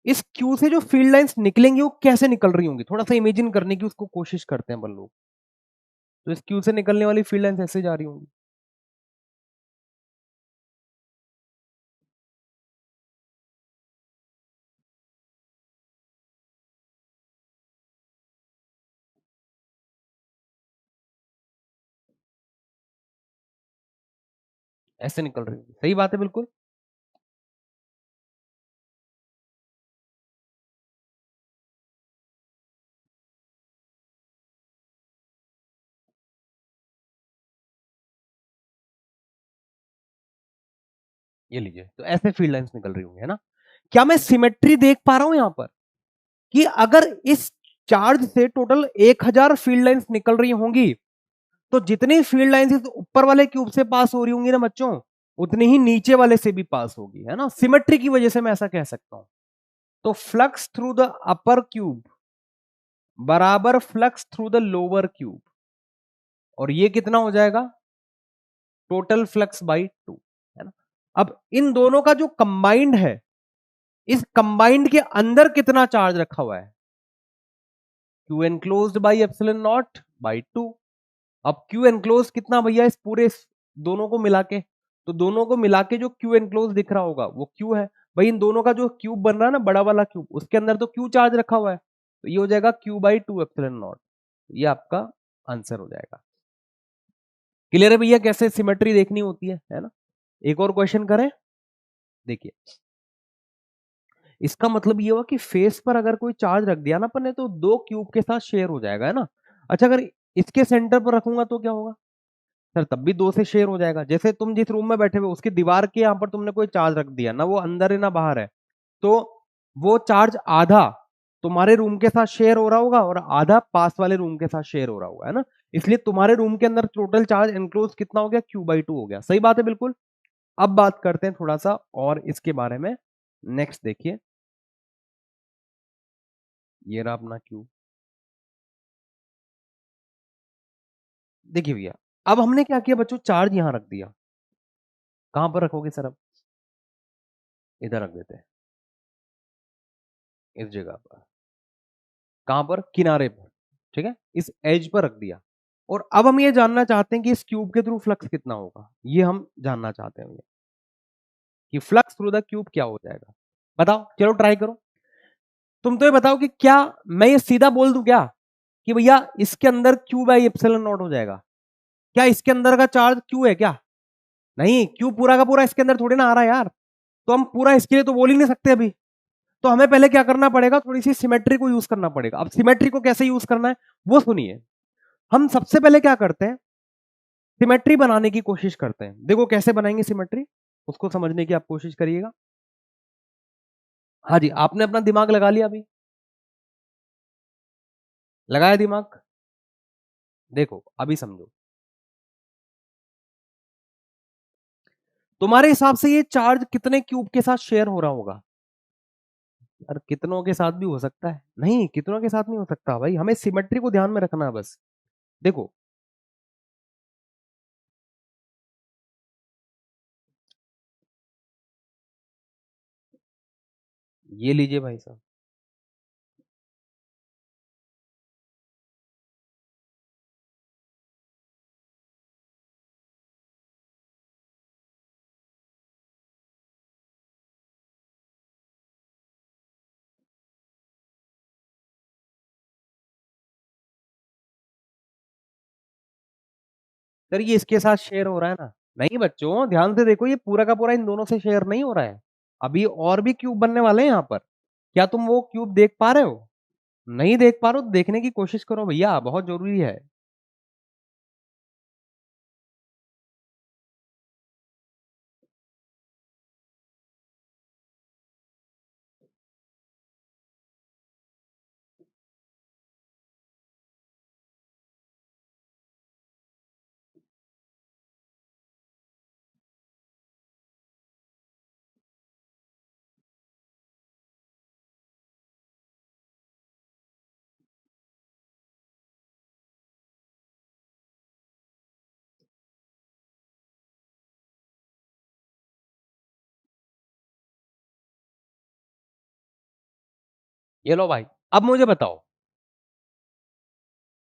इस क्यू से जो फील्ड लाइंस निकलेंगी वो कैसे निकल रही होंगी, थोड़ा सा इमेजिन करने की उसको कोशिश करते हैं अपन लोग। तो इस क्यू से निकलने वाली फील्ड लाइंस ऐसे जा रही होंगी। ऐसे निकल रही होंगी। सही बात है बिल्कुल। ये लीजिए, तो ऐसे फील्ड लाइंस निकल रही होंगी, है ना? क्या मैं सिमेट्री देख पा रहा हूं यहां पर? कि अगर इस चार्ज से टोटल 1000 फील्ड लाइंस निकल रही होंगी, तो जितनी फील्ड लाइंस इस ऊपर वाले क्यूब से पास हो रही होंगी ना बच्चों, उतनी ही नीचे वाले से भी पास होगी, है ना। सिमेट्री की वजह से मैं ऐसा कह सकता हूं। तो flux through the upper cube बराबर flux through the lower cube, और ये कितना हो जाएगा, टोटल फ्लक्स बाई 2, है ना। अब इन दोनों का जो कंबाइंड है, इस कंबाइंड के अंदर कितना चार्ज रखा हुआ है, Q enclosed by epsilon not by 2। अब क्यू एनक्लोज कितना भैया, इस पूरे दोनों को मिला के, तो दोनों को मिला के जो क्यू एनक्लोज दिख रहा होगा वो क्यू है भाई। इन दोनों का जो क्यूब बन रहा है ना, बड़ा वाला क्यूब, उसके अंदर तो क्यू चार्ज रखा हुआ है, तो ये हो जाएगा क्यू बाई 2 एप्सिलॉन नॉट। ये आपका आंसर हो जाएगा। क्लियर है भैया कैसे सिमेट्री देखनी होती है ना। एक और क्वेश्चन करें, देखिए इसका मतलब ये हुआ कि फेस पर अगर कोई चार्ज रख दिया ना अपन ने, तो दो क्यूब के साथ शेयर हो जाएगा, है ना। अच्छा, अगर इसके सेंटर पर रखूंगा तो क्या होगा सर, तब भी दो से शेयर हो जाएगा। जैसे तुम जिस रूम में बैठे हुए उसकी दीवार के यहाँ पर तुमने कोई चार्ज रख दिया ना, वो अंदर है ना बाहर है, तो वो चार्ज आधा तुम्हारे रूम के साथ शेयर हो रहा होगा और आधा पास वाले रूम के साथ शेयर हो रहा होगा, है ना। इसलिए तुम्हारे रूम के अंदर टोटल चार्ज एनक्लोज कितना हो गया, क्यू बाई 2 हो गया। सही बात है बिल्कुल। अब बात करते हैं थोड़ा सा और इसके बारे में। नेक्स्ट देखिए, ये रहा अपना क्यू। देखिए भैया, अब हमने क्या किया बच्चों, चार्ज यहां रख दिया। कहां पर रखोगे सर, अब इधर रख देते हैं, इस जगह पर। कहां पर, किनारे पर, ठीक है, इस एज पर रख दिया। और अब हम ये जानना चाहते हैं कि इस क्यूब के थ्रू फ्लक्स कितना होगा, ये हम जानना चाहते हैं भैया, कि फ्लक्स थ्रू द क्यूब क्या हो जाएगा। बताओ, चलो ट्राई करो। तुम तो ये बताओ कि क्या मैं ये सीधा बोल दूं क्या, कि भैया इसके अंदर क्यू बाई एप्सिलॉन नॉट हो जाएगा। क्या इसके अंदर का चार्ज क्यू है क्या, नहीं, क्यू पूरा का पूरा इसके अंदर थोड़ी ना आ रहा है यार। तो हम पूरा इसके लिए तो बोल ही नहीं सकते अभी। तो हमें पहले क्या करना पड़ेगा, थोड़ी सी सिमेट्री को यूज करना पड़ेगा। अब सिमेट्री को कैसे यूज करना है वो सुनिए। हम सबसे पहले क्या करते हैं, सिमेट्री बनाने की कोशिश करते हैं। देखो कैसे बनाएंगे सिमेट्री, उसको समझने की आप कोशिश करिएगा। हाँ जी, आपने अपना दिमाग लगा लिया अभी, लगाया दिमाग। देखो अभी समझो, तुम्हारे हिसाब से ये चार्ज कितने क्यूब के साथ शेयर हो रहा होगा। यार कितनों के साथ भी हो सकता है, नहीं कितनों के साथ नहीं हो सकता भाई, हमें सिमेट्री को ध्यान में रखना है बस। देखो ये लीजिए भाई साहब, सर ये इसके साथ शेयर हो रहा है ना। नहीं बच्चों ध्यान से देखो, ये पूरा का पूरा इन दोनों से शेयर नहीं हो रहा है। अभी और भी क्यूब बनने वाले हैं यहाँ पर। क्या तुम वो क्यूब देख पा रहे हो, नहीं देख पा रहे हो, देखने की कोशिश करो भैया, बहुत जरूरी है। ये लो भाई, अब मुझे बताओ,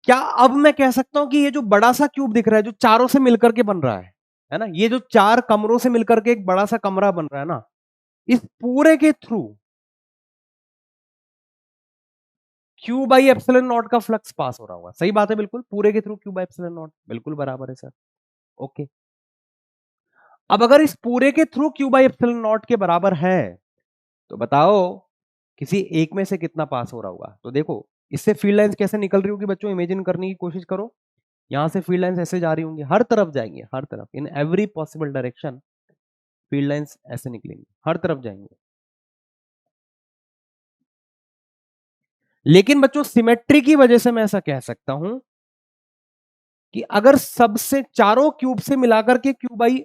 क्या अब मैं कह सकता हूं कि ये जो बड़ा सा क्यूब दिख रहा है, जो चारों से मिलकर के बन रहा है ना, ये जो चार कमरों से मिलकर के एक बड़ा सा कमरा बन रहा है ना, इस पूरे के through Q by epsilon not का फ्लक्स पास हो रहा होगा। सही बात है बिल्कुल, पूरे के through Q by epsilon not, बिल्कुल बराबर है सर। ओके, अब अगर इस पूरे के through Q by epsilon not के बराबर है, तो बताओ किसी एक में से कितना पास हो रहा होगा। तो देखो इससे फील्ड लाइंस कैसे निकल रही होगी बच्चों, इमेजिन करने की कोशिश करो। यहां से फील्ड लाइंस ऐसे जा रही होंगी, हर तरफ जाएंगे, हर तरफ, in every possible direction field lines ऐसे निकलेंगी, हर तरफ जाएंगे। लेकिन बच्चों सिमेट्री की वजह से मैं ऐसा कह सकता हूं कि अगर सबसे चारों क्यूब से मिलाकर के क्यू बाई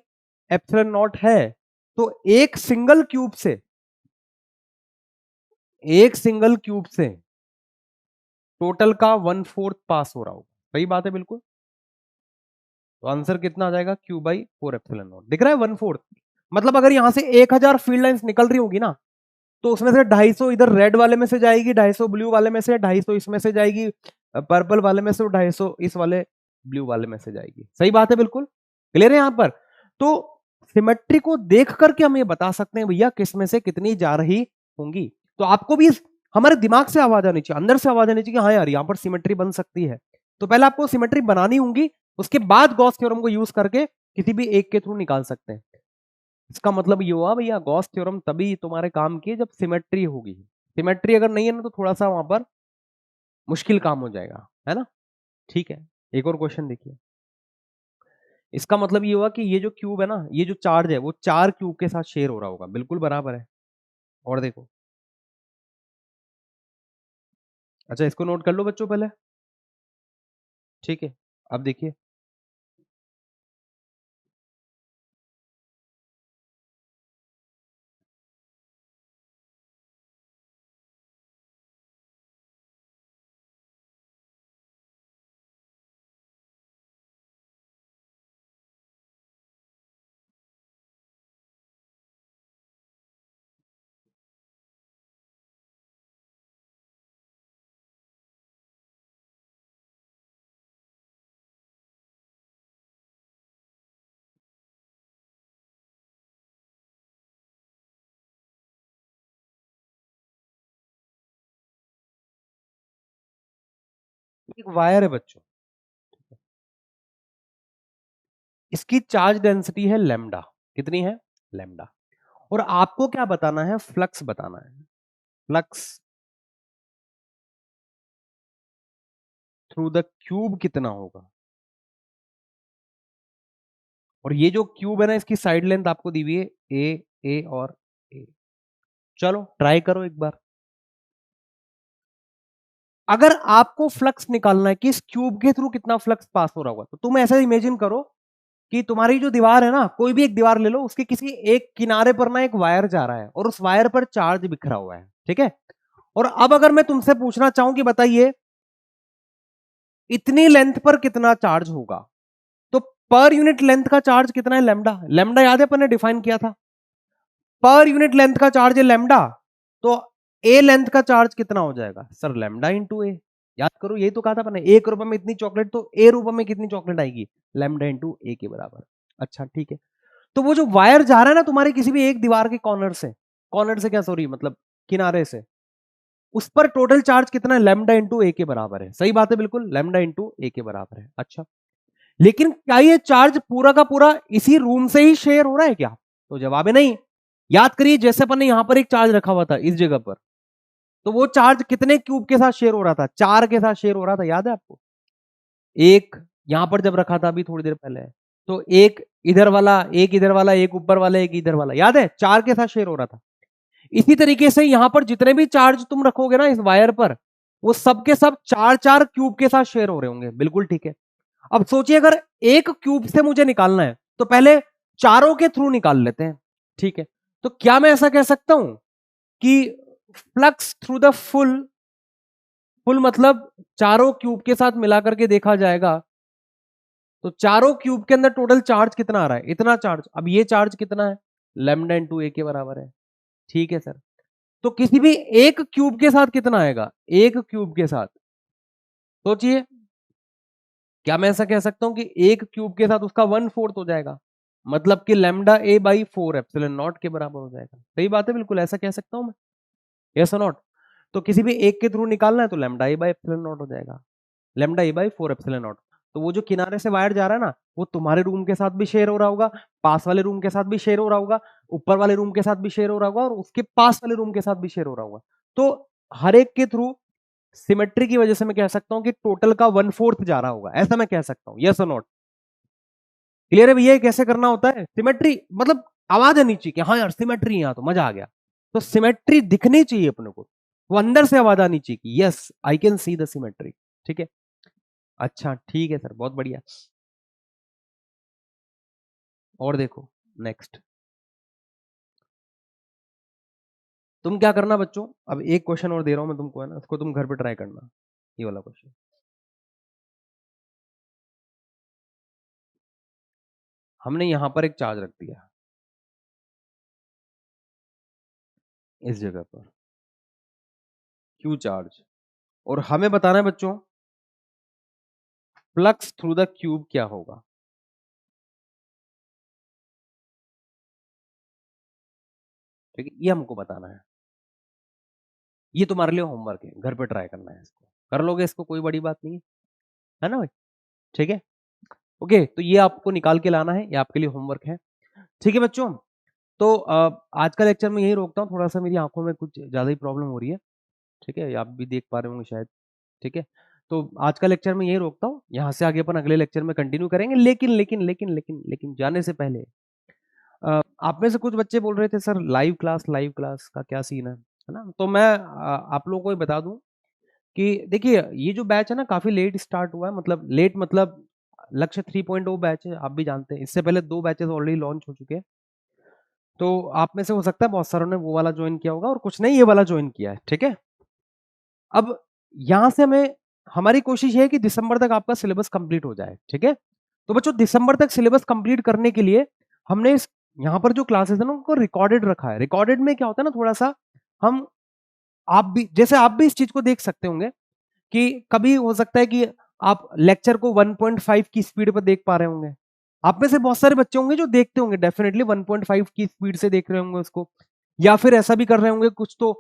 एप्सिलॉन नॉट है, तो एक सिंगल क्यूब से टोटल का 1/4 पास हो रहा होगा। सही बात है बिल्कुल। तो आंसर कितना आ जाएगा, क्यू बाई 4 एप्सिलॉन नॉट। दिख रहा है 1/4। मतलब अगर यहां से 1000 फील्ड लाइंस निकल रही होगी ना, तो उसमें से 250 इधर रेड वाले में से जाएगी, 250 ब्लू वाले में से, 250 इसमें से जाएगी पर्पल वाले में से, 250 इस वाले ब्लू वाले में से जाएगी। सही बात है बिल्कुल। क्लियर है यहां पर। तो सिमेट्री को देख करके हम ये बता सकते हैं भैया किस में से कितनी जा रही होंगी। तो आपको भी हमारे दिमाग से आवाज आनी चाहिए, अंदर से आवाज आनी चाहिए कि हाँ यार यहां पर सिमेट्री बन सकती है। तो पहले आपको सिमेट्री बनानी होंगी, उसके बाद गॉस थ्योरम को यूज करके किसी भी एक के थ्रू निकाल सकते हैं। इसका मतलब ये हुआ भैया गॉस थ्योरम तभी तुम्हारे काम की जब सिमेट्री होगी। सिमेट्री अगर नहीं है ना तो थोड़ा सा वहां पर मुश्किल काम हो जाएगा, है ना। ठीक है, एक और क्वेश्चन देखिए। इसका मतलब ये हुआ कि ये जो क्यूब है ना, ये जो चार्ज है वो 4 क्यूब के साथ शेयर हो रहा होगा, बिल्कुल बराबर है। और देखो, अच्छा इसको नोट कर लो बच्चों पहले। ठीक है, अब देखिए एक वायर है बच्चों, इसकी चार्ज डेंसिटी है लैम्डा। कितनी है, लैम्डा। और आपको क्या बताना है, फ्लक्स बताना है। फ्लक्स थ्रू द क्यूब कितना होगा। और ये जो क्यूब है ना, इसकी साइड लेंथ आपको दी हुई है ए और ए। चलो ट्राई करो एक बार। अगर आपको फ्लक्स निकालना है कि इस क्यूब के थ्रू कितना फ्लक्स पास हो रहा होगा, तो तुम ऐसा इमेजिन करो कि तुम्हारी जो दीवार है ना, कोई भी एक दीवार ले लो, उसके किसी एक किनारे पर ना एक वायर जा रहा है और उस वायर पर चार्ज बिखरा हुआ है। ठीक है। और अब अगर मैं तुमसे पूछना चाहूं कि बताइए इतनी लेंथ पर कितना चार्ज होगा, तो पर यूनिट लेंथ का चार्ज कितना है, लैम्डा। लैम्डा याद है अपन ने डिफाइन किया था, पर यूनिट लेंथ का चार्ज है लैम्डा। तो ए लेंथ का चार्ज कितना हो जाएगा सर, लैम्डा इंटू ए। याद करो यही तो कहा था अपन ने, 1 रुपए में इतनी चॉकलेट, तो ए रुपए में कितनी चॉकलेट आएगी, लैम्डा इंटू ए के बराबर। अच्छा ठीक है। तो वो जो वायर जा रहा है ना तुम्हारे किसी भी एक दीवार के कॉर्नर से क्या सॉरी मतलब किनारे से, उस पर टोटल चार्ज कितना है, लैम्डा इंटू ए के बराबर है। सही बात है बिल्कुल, लैम्डा इंटू ए के बराबर है। अच्छा, लेकिन क्या ये चार्ज पूरा का पूरा इसी रूम से ही शेयर हो रहा है क्या, तो जवाब है नहीं। याद करिए जैसे अपन ने यहां पर एक चार्ज रखा हुआ था इस जगह पर, तो वो चार्ज कितने क्यूब के साथ शेयर हो रहा था, 4 के साथ शेयर हो रहा था, याद है आपको। एक यहां पर जब रखा था अभी थोड़ी देर पहले, तो एक इधर वाला, एक इधर वाला, एक ऊपर वाला, एक इधर वाला, याद है 4 के साथ शेयर हो रहा था। इसी तरीके से यहां पर जितने भी चार्ज तुम रखोगे ना इस वायर पर, वो सब के सब 4 4 क्यूब के साथ शेयर हो रहे होंगे, बिल्कुल ठीक है। अब सोचिए अगर एक क्यूब से मुझे निकालना है तो पहले चारों के थ्रू निकाल लेते हैं। ठीक है। तो क्या मैं ऐसा कह सकता हूं कि फ्लक्स थ्रू द फुल मतलब चारों क्यूब के साथ मिलाकर के देखा जाएगा, तो चारों क्यूब के अंदर टोटल चार्ज कितना आ रहा है, इतना चार्ज। अब ये चार्ज कितना है, लैम्डा इंटू ए के बराबर है। ठीक है सर। तो किसी भी एक क्यूब के साथ कितना आएगा, एक क्यूब के साथ सोचिए, क्या मैं ऐसा कह सकता हूं कि एक क्यूब के साथ उसका 1/4 हो जाएगा, मतलब कि lambda A by 4 epsilon not के बराबर हो जाएगा। सही बात है बिल्कुल, ऐसा कह सकता हूं मैं, यस और नॉट। तो किसी भी एक के थ्रू निकालना है तो lambda A by epsilon not हो जाएगा, lambda A by 4 epsilon not. तो वो जो किनारे से वायर जा रहा है ना, वो तुम्हारे रूम के साथ भी शेयर हो रहा होगा, पास वाले रूम के साथ भी शेयर हो रहा होगा, ऊपर वाले रूम के साथ भी शेयर हो रहा होगा, और उसके पास वाले रूम के साथ भी शेयर हो रहा होगा। तो हर एक के थ्रू सिमेट्री की वजह से मैं कह सकता हूं कि टोटल का 1/4 जा रहा होगा, ऐसा मैं कह सकता हूं, यस और नॉट। क्लियर है भैया कैसे करना होता है सिमेट्री, मतलब आवाज आनी चाहिए कि हाँ यार सिमेट्री, यहां तो मजा आ गया। तो सिमेट्री दिखनी चाहिए अपने को। वो अंदर से आवाज आनी चाहिए कि yes I can see the symmetry. ठीक है, अच्छा ठीक है सर, बहुत बढ़िया। और देखो नेक्स्ट, तुम क्या करना बच्चों, अब एक क्वेश्चन और दे रहा हूं मैं तुमको, है ना, उसको तुम घर पे ट्राई करना, ये वाला क्वेश्चन। हमने यहां पर एक चार्ज रख दिया इस जगह पर, क्यू चार्ज, और हमें बताना है बच्चों फ्लक्स थ्रू द क्यूब क्या होगा। ठीक है, ये हमको बताना है, ये तुम्हारे लिए होमवर्क है, घर पे ट्राई करना है, इसको कर लोगे, इसको कोई बड़ी बात नहीं है ना भाई। ठीक है, ओके, तो ये आपको निकाल के लाना है, ये आपके लिए होमवर्क है। ठीक है बच्चों, तो आज का लेक्चर मैं यही रोकता हूँ, थोड़ा सा मेरी आंखों में कुछ ज्यादा ही प्रॉब्लम हो रही है। ठीक है, आप भी देख पा रहे होंगे शायद। ठीक है, तो आज का लेक्चर मैं यही रोकता हूँ, यहाँ से आगे अपन अगले लेक्चर में कंटिन्यू करेंगे। लेकिन लेकिन लेकिन लेकिन लेकिन जाने से पहले आप में से कुछ बच्चे बोल रहे थे सर लाइव क्लास का क्या सीन है ना, तो मैं आप लोगों को ये बता दूं कि देखिए ये जो बैच है ना काफी लेट स्टार्ट हुआ है, मतलब लेट मतलब लक्ष्य 3.0 बैच है, आप भी जानते हैं, इससे पहले 2 बैचेस ऑलरेडी लॉन्च हो चुके हैं। तो आप में से हो सकता है बहुत सारों ने वो वाला ज्वाइन किया होगा और कुछ ने ये वाला ज्वाइन किया है। ठीक है, अब यहां से हमें, हमारी कोशिश है कि दिसंबर तक आपका सिलेबस कंप्लीट हो जाए। ठीक है, तो बच्चों दिसंबर तक सिलेबस कंप्लीट करने के लिए हमने इस यहाँ पर जो क्लासेस है ना उनको रिकॉर्डेड रखा है। रिकॉर्डेड में क्या होता है ना, थोड़ा सा हम, आप भी जैसे आप भी इस चीज को देख सकते होंगे कि कभी हो सकता है कि आप लेक्चर को 1.5 की स्पीड पर देख पा रहे होंगे, आप में से बहुत सारे बच्चे होंगे जो देखते होंगे डेफिनेटली 1.5 की स्पीड से देख रहे होंगे उसको, या फिर ऐसा भी कर रहे होंगे कुछ तो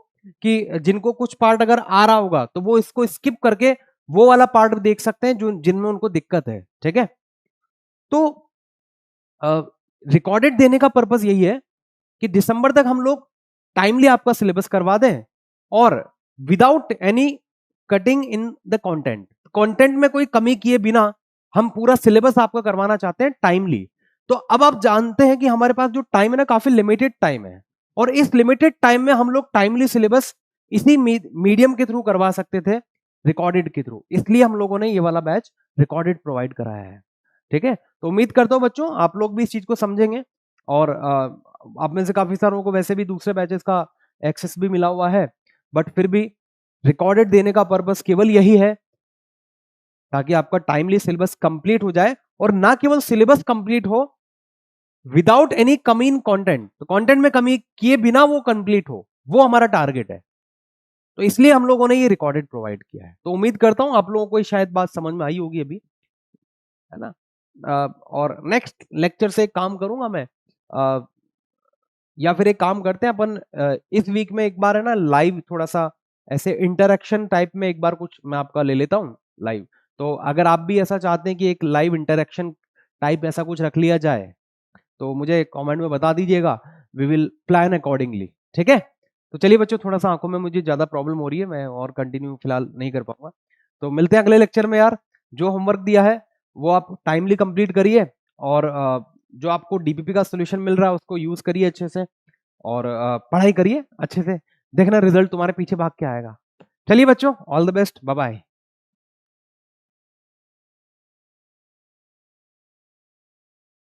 कि जिनको कुछ पार्ट अगर आ रहा होगा तो वो इसको स्किप करके वो वाला पार्ट देख सकते हैं जो जिनमें उनको दिक्कत है। ठीक है, तो रिकॉर्डेड देने का पर्पस यही है कि दिसंबर तक हम लोग टाइमली आपका सिलेबस करवा दें और without any cutting in the content, content में कोई कमी किए बिना हम पूरा सिलेबस आपका करवाना चाहते हैं टाइमली। तो अब आप जानते हैं कि हमारे पास जो टाइम है ना काफी लिमिटेड टाइम है, और इस लिमिटेड टाइम में हम लोग टाइमली सिलेबस इसी मीडियम के थ्रू करवा सकते थे, रिकॉर्डेड के थ्रू, इसलिए हम लोगों ने ये वाला बैच रिकॉर्डेड प्रोवाइड कराया है। ठीक है, तो उम्मीद करता हूं बच्चों आप लोग भी इस चीज को समझेंगे, और आप में से काफी सारों को वैसे भी दूसरे बैचेस का एक्सेस भी मिला हुआ है, बट फिर भी रिकॉर्डेड देने का पर्पस केवल यही है ताकि आपका टाइमली सिलेबस कंप्लीट हो जाए, और ना केवल सिलेबस कंप्लीट हो विदाउट एनी कमी इन कंटेंट, तो कंटेंट में कमी किए बिना वो कंप्लीट हो, वो हमारा टारगेट है। तो इसलिए हम लोगों ने ये रिकॉर्डेड प्रोवाइड किया है। तो उम्मीद करता हूं आप लोगों को शायद बात समझ में आई होगी अभी, है ना। और नेक्स्ट लेक्चर से एक काम करूंगा मैं, या फिर एक काम करते हैं अपन, इस वीक में एक बार है ना लाइव थोड़ा सा ऐसे इंटरेक्शन टाइप में एक बार कुछ मैं आपका ले लेता हूँ लाइव। तो अगर आप भी ऐसा चाहते हैं कि एक लाइव इंटरेक्शन टाइप ऐसा कुछ रख लिया जाए तो मुझे कमेंट में बता दीजिएगा, वी विल प्लान अकॉर्डिंगली। ठीक है, तो चलिए बच्चों, थोड़ा सा आंखों में मुझे ज्यादा प्रॉब्लम हो रही है, मैं और कंटिन्यू फिलहाल नहीं कर पाऊंगा। तो मिलते हैं अगले लेक्चर में यार। जो होमवर्क दिया है वो आप टाइमली कंप्लीट करिए, और जो आपको डीपीपी का सोल्यूशन मिल रहा है उसको यूज करिए अच्छे से, और पढ़ाई करिए अच्छे से, देखना रिजल्ट तुम्हारे पीछे भाग के आएगा। चलिए बच्चों, all the best, bye bye.